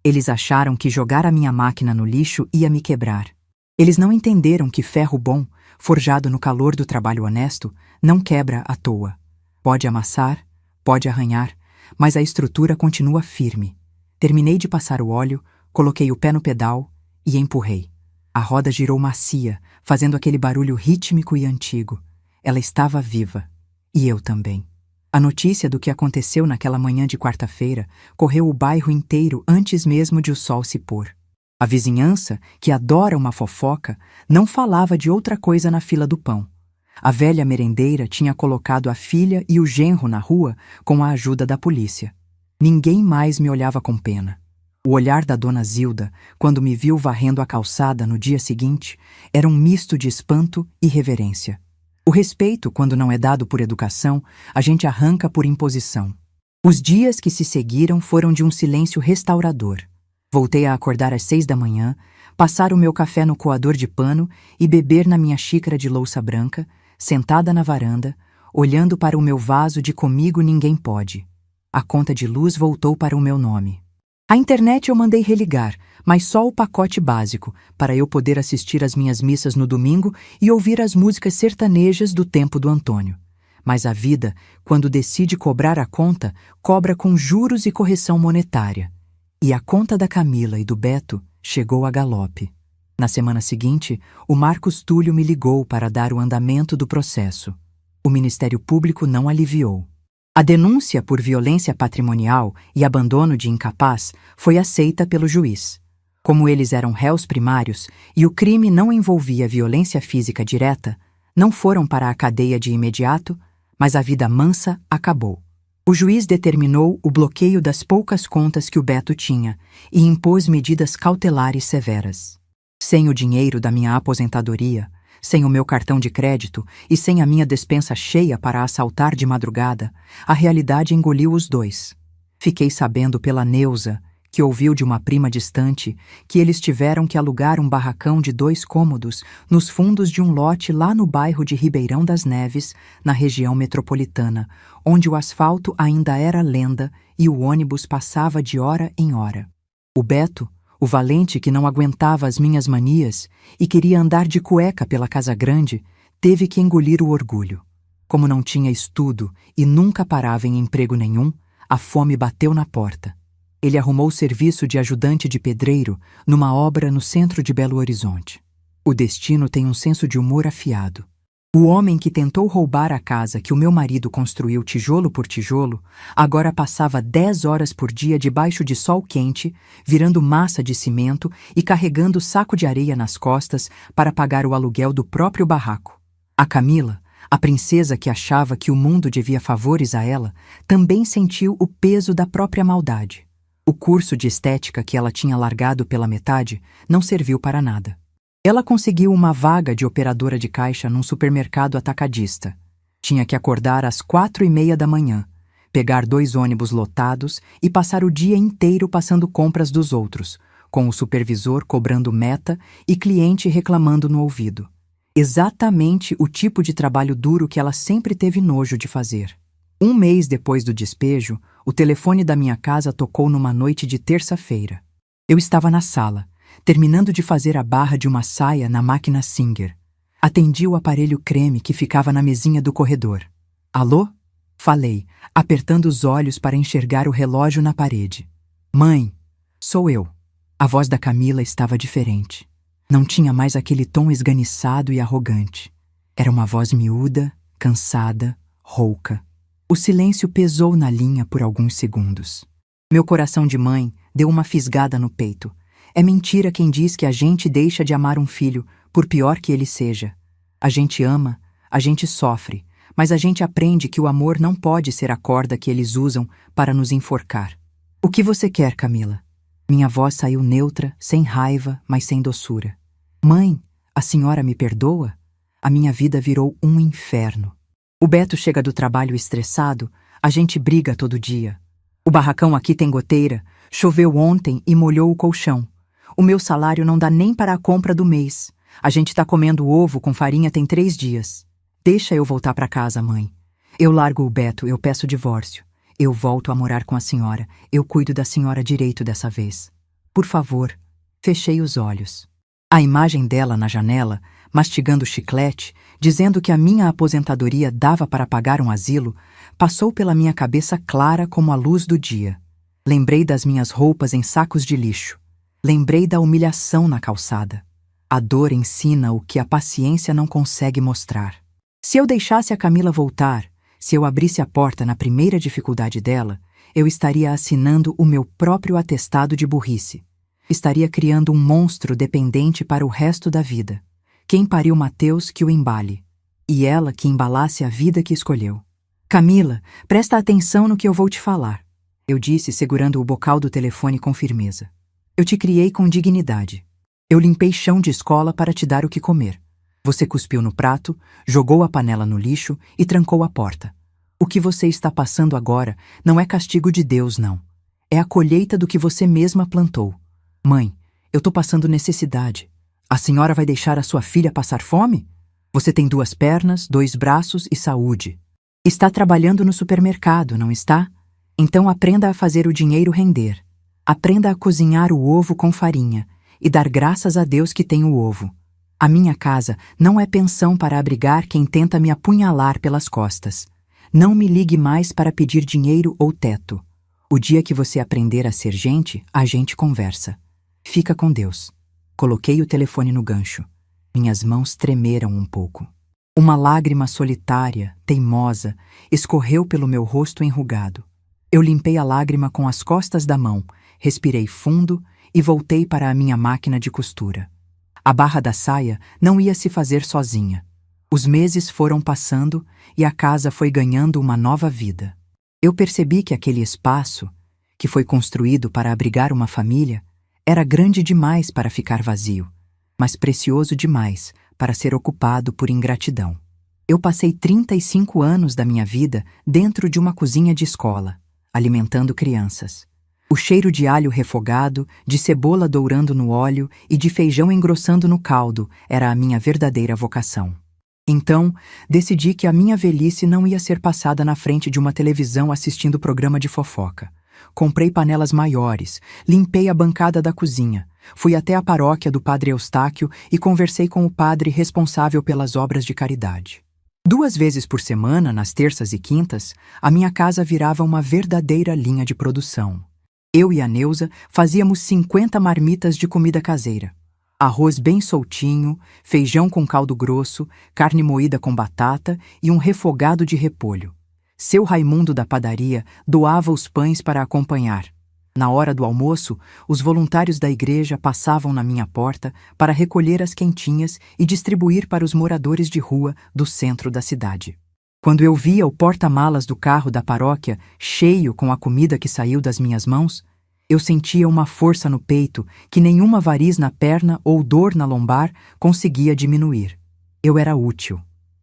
Eles acharam que jogar a minha máquina no lixo ia me quebrar. Eles não entenderam que ferro bom, forjado no calor do trabalho honesto, não quebra à toa. Pode amassar, pode arranhar, mas a estrutura continua firme. Terminei de passar o óleo, coloquei o pé no pedal e empurrei. A roda girou macia, fazendo aquele barulho rítmico e antigo. Ela estava viva. E eu também. A notícia do que aconteceu naquela manhã de quarta-feira correu o bairro inteiro antes mesmo de o sol se pôr. A vizinhança, que adora uma fofoca, não falava de outra coisa na fila do pão. A velha merendeira tinha colocado a filha e o genro na rua com a ajuda da polícia. Ninguém mais me olhava com pena. O olhar da dona Zilda, quando me viu varrendo a calçada no dia seguinte, era um misto de espanto e reverência. O respeito, quando não é dado por educação, a gente arranca por imposição. Os dias que se seguiram foram de um silêncio restaurador. Voltei a acordar às 6 da manhã, passar o meu café no coador de pano e beber na minha xícara de louça branca, sentada na varanda, olhando para o meu vaso de Comigo Ninguém Pode. A conta de luz voltou para o meu nome. A internet eu mandei religar, mas só o pacote básico, para eu poder assistir às minhas missas no domingo e ouvir as músicas sertanejas do tempo do Antônio. Mas a vida, quando decide cobrar a conta, cobra com juros e correção monetária. E a conta da Camila e do Beto chegou a galope. Na semana seguinte, o Marcos Túlio me ligou para dar o andamento do processo. O Ministério Público não aliviou. A denúncia por violência patrimonial e abandono de incapaz foi aceita pelo juiz. Como eles eram réus primários e o crime não envolvia violência física direta, não foram para a cadeia de imediato, mas a vida mansa acabou. O juiz determinou o bloqueio das poucas contas que o Beto tinha e impôs medidas cautelares severas. Sem o dinheiro da minha aposentadoria, sem o meu cartão de crédito e sem a minha despensa cheia para assaltar de madrugada, a realidade engoliu os dois. Fiquei sabendo pela Neuza, que ouviu de uma prima distante, que eles tiveram que alugar um barracão de 2 cômodos nos fundos de um lote lá no bairro de Ribeirão das Neves, na região metropolitana, onde o asfalto ainda era lenda e o ônibus passava de hora em hora. O Beto, o valente que não aguentava as minhas manias e queria andar de cueca pela casa grande, teve que engolir o orgulho. Como não tinha estudo e nunca parava em emprego nenhum, a fome bateu na porta. Ele arrumou serviço de ajudante de pedreiro numa obra no centro de Belo Horizonte. O destino tem um senso de humor afiado. O homem que tentou roubar a casa que o meu marido construiu tijolo por tijolo, agora passava 10 horas por dia debaixo de sol quente, virando massa de cimento e carregando saco de areia nas costas para pagar o aluguel do próprio barraco. A Camila, a princesa que achava que o mundo devia favores a ela, também sentiu o peso da própria maldade. O curso de estética que ela tinha largado pela metade não serviu para nada. Ela conseguiu uma vaga de operadora de caixa num supermercado atacadista. Tinha que acordar às 4:30 da manhã, pegar 2 ônibus lotados e passar o dia inteiro passando compras dos outros, com o supervisor cobrando meta e cliente reclamando no ouvido. Exatamente o tipo de trabalho duro que ela sempre teve nojo de fazer. 1 mês depois do despejo, o telefone da minha casa tocou numa noite de terça-feira. Eu estava na sala, terminando de fazer a barra de uma saia na máquina Singer. Atendi o aparelho creme que ficava na mesinha do corredor. Alô? Falei, apertando os olhos para enxergar o relógio na parede. Mãe, sou eu. A voz da Camila estava diferente. Não tinha mais aquele tom esganiçado e arrogante. Era uma voz miúda, cansada, rouca. O silêncio pesou na linha por alguns segundos. Meu coração de mãe deu uma fisgada no peito. É mentira quem diz que a gente deixa de amar um filho, por pior que ele seja. A gente ama, a gente sofre, mas a gente aprende que o amor não pode ser a corda que eles usam para nos enforcar. O que você quer, Camila? Minha voz saiu neutra, sem raiva, mas sem doçura. Mãe, a senhora me perdoa? A minha vida virou um inferno. O Beto chega do trabalho estressado, a gente briga todo dia. O barracão aqui tem goteira, choveu ontem e molhou o colchão. O meu salário não dá nem para a compra do mês. A gente tá comendo ovo com farinha tem 3 dias. Deixa eu voltar para casa, mãe. Eu largo o Beto, eu peço divórcio. Eu volto a morar com a senhora. Eu cuido da senhora direito dessa vez. Por favor. Fechei os olhos. A imagem dela na janela, mastigando chiclete, dizendo que a minha aposentadoria dava para pagar um asilo, passou pela minha cabeça clara como a luz do dia. Lembrei das minhas roupas em sacos de lixo. Lembrei da humilhação na calçada. A dor ensina o que a paciência não consegue mostrar. Se eu deixasse a Camila voltar, se eu abrisse a porta na primeira dificuldade dela, eu estaria assinando o meu próprio atestado de burrice. Estaria criando um monstro dependente para o resto da vida. Quem pariu Mateus que o embale. E ela que embalasse a vida que escolheu. Camila, presta atenção no que eu vou te falar. Eu disse, segurando o bocal do telefone com firmeza. Eu te criei com dignidade. Eu limpei chão de escola para te dar o que comer. Você cuspiu no prato, jogou a panela no lixo e trancou a porta. O que você está passando agora não é castigo de Deus, não. É a colheita do que você mesma plantou. Mãe, eu tô passando necessidade. A senhora vai deixar a sua filha passar fome? Você tem 2 pernas, 2 braços e saúde. Está trabalhando no supermercado, não está? Então aprenda a fazer o dinheiro render. Aprenda a cozinhar o ovo com farinha e dar graças a Deus que tem o ovo. A minha casa não é pensão para abrigar quem tenta me apunhalar pelas costas. Não me ligue mais para pedir dinheiro ou teto. O dia que você aprender a ser gente, a gente conversa. Fica com Deus. Coloquei o telefone no gancho. Minhas mãos tremeram um pouco. Uma lágrima solitária, teimosa, escorreu pelo meu rosto enrugado. Eu limpei a lágrima com as costas da mão, respirei fundo e voltei para a minha máquina de costura. A barra da saia não ia se fazer sozinha. Os meses foram passando e a casa foi ganhando uma nova vida. Eu percebi que aquele espaço, que foi construído para abrigar uma família, era grande demais para ficar vazio, mas precioso demais para ser ocupado por ingratidão. Eu passei 35 anos da minha vida dentro de uma cozinha de escola, alimentando crianças. O cheiro de alho refogado, de cebola dourando no óleo e de feijão engrossando no caldo era a minha verdadeira vocação. Então, decidi que a minha velhice não ia ser passada na frente de uma televisão assistindo programa de fofoca. Comprei panelas maiores, limpei a bancada da cozinha, fui até a paróquia do Padre Eustáquio e conversei com o padre responsável pelas obras de caridade. 2 vezes por semana, nas terças e quintas, a minha casa virava uma verdadeira linha de produção. Eu e a Neuza fazíamos 50 marmitas de comida caseira. Arroz bem soltinho, feijão com caldo grosso, carne moída com batata e um refogado de repolho. Seu Raimundo da padaria doava os pães para acompanhar. Na hora do almoço, os voluntários da igreja passavam na minha porta para recolher as quentinhas e distribuir para os moradores de rua do centro da cidade. Quando eu via o porta-malas do carro da paróquia cheio com a comida que saiu das minhas mãos, eu sentia uma força no peito que nenhuma variz na perna ou dor na lombar conseguia diminuir. Eu era útil.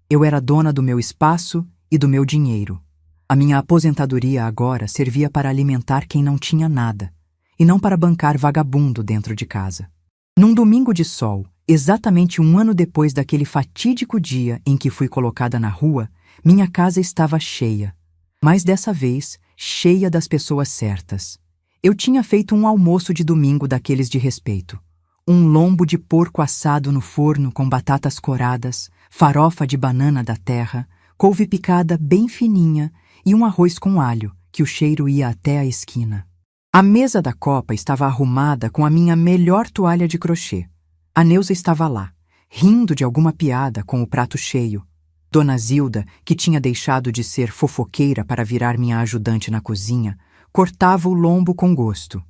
Eu era dona do meu espaço e do meu dinheiro. A minha aposentadoria agora servia para alimentar quem não tinha nada, e não para bancar vagabundo dentro de casa. Num domingo de sol, exatamente 1 ano depois daquele fatídico dia em que fui colocada na rua, minha casa estava cheia. Mas dessa vez, cheia das pessoas certas. Eu tinha feito um almoço de domingo daqueles de respeito. Um lombo de porco assado no forno com batatas coradas, farofa de banana da terra, couve picada bem fininha e um arroz com alho, que o cheiro ia até a esquina. A mesa da copa estava arrumada com a minha melhor toalha de crochê. A Neuza estava lá, rindo de alguma piada com o prato cheio. Dona Zilda, que tinha deixado de ser fofoqueira para virar minha ajudante na cozinha, cortava o lombo com gosto.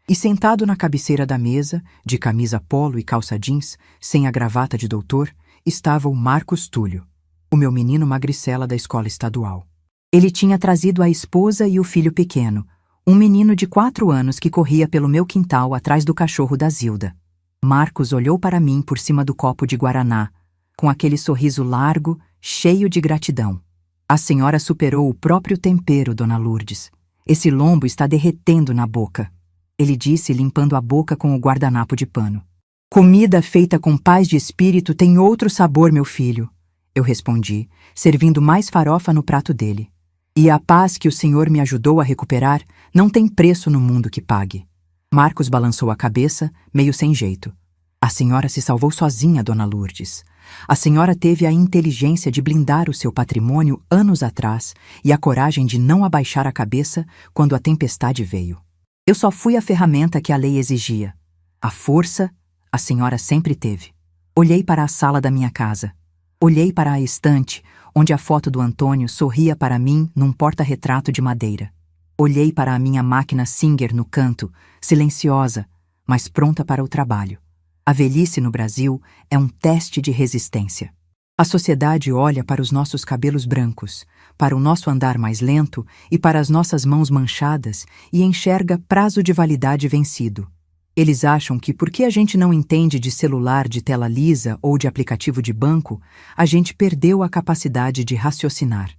E sentado na cabeceira da mesa, de camisa polo e calça jeans, sem a gravata de doutor, estava o Marcos Túlio, o meu menino magricela da escola estadual. Ele tinha trazido a esposa e o filho pequeno, um menino de 4 anos que corria pelo meu quintal atrás do cachorro da Zilda. Marcos olhou para mim por cima do copo de guaraná, com aquele sorriso largo, cheio de gratidão. A senhora superou o próprio tempero, dona Lourdes. Esse lombo está derretendo na boca, ele disse, limpando a boca com o guardanapo de pano. Comida feita com paz de espírito tem outro sabor, meu filho, eu respondi, servindo mais farofa no prato dele. E a paz que o senhor me ajudou a recuperar não tem preço no mundo que pague. Marcos balançou a cabeça, meio sem jeito. A senhora se salvou sozinha, dona Lourdes. A senhora teve a inteligência de blindar o seu patrimônio anos atrás e a coragem de não abaixar a cabeça quando a tempestade veio. Eu só fui a ferramenta que a lei exigia. A força, a senhora sempre teve. Olhei para a sala da minha casa. Olhei para a estante, onde a foto do Antônio sorria para mim num porta-retrato de madeira. Olhei para a minha máquina Singer no canto, silenciosa, mas pronta para o trabalho. A velhice no Brasil é um teste de resistência. A sociedade olha para os nossos cabelos brancos, para o nosso andar mais lento e para as nossas mãos manchadas e enxerga prazo de validade vencido. Eles acham que porque a gente não entende de celular de tela lisa ou de aplicativo de banco, a gente perdeu a capacidade de raciocinar.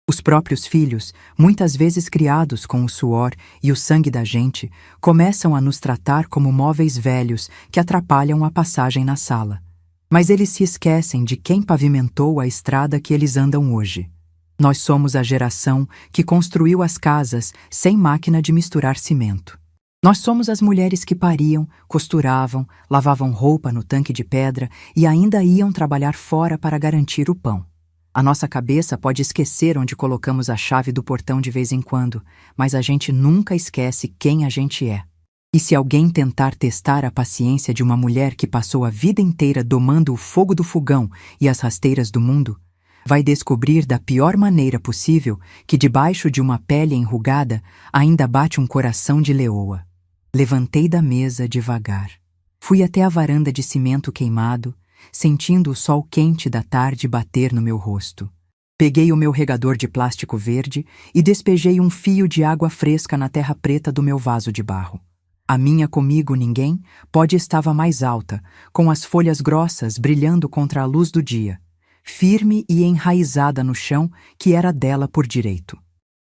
Os próprios filhos, muitas vezes criados com o suor e o sangue da gente, começam a nos tratar como móveis velhos que atrapalham a passagem na sala. Mas eles se esquecem de quem pavimentou a estrada que eles andam hoje. Nós somos a geração que construiu as casas sem máquina de misturar cimento. Nós somos as mulheres que pariam, costuravam, lavavam roupa no tanque de pedra e ainda iam trabalhar fora para garantir o pão. A nossa cabeça pode esquecer onde colocamos a chave do portão de vez em quando, mas a gente nunca esquece quem a gente é. E se alguém tentar testar a paciência de uma mulher que passou a vida inteira domando o fogo do fogão e as rasteiras do mundo, vai descobrir da pior maneira possível que debaixo de uma pele enrugada ainda bate um coração de leoa. Levantei da mesa devagar. Fui até a varanda de cimento queimado, sentindo o sol quente da tarde bater no meu rosto. Peguei o meu regador de plástico verde e despejei um fio de água fresca na terra preta do meu vaso de barro. A minha comigo ninguém pode estava mais alta, com as folhas grossas brilhando contra a luz do dia, firme e enraizada no chão que era dela por direito.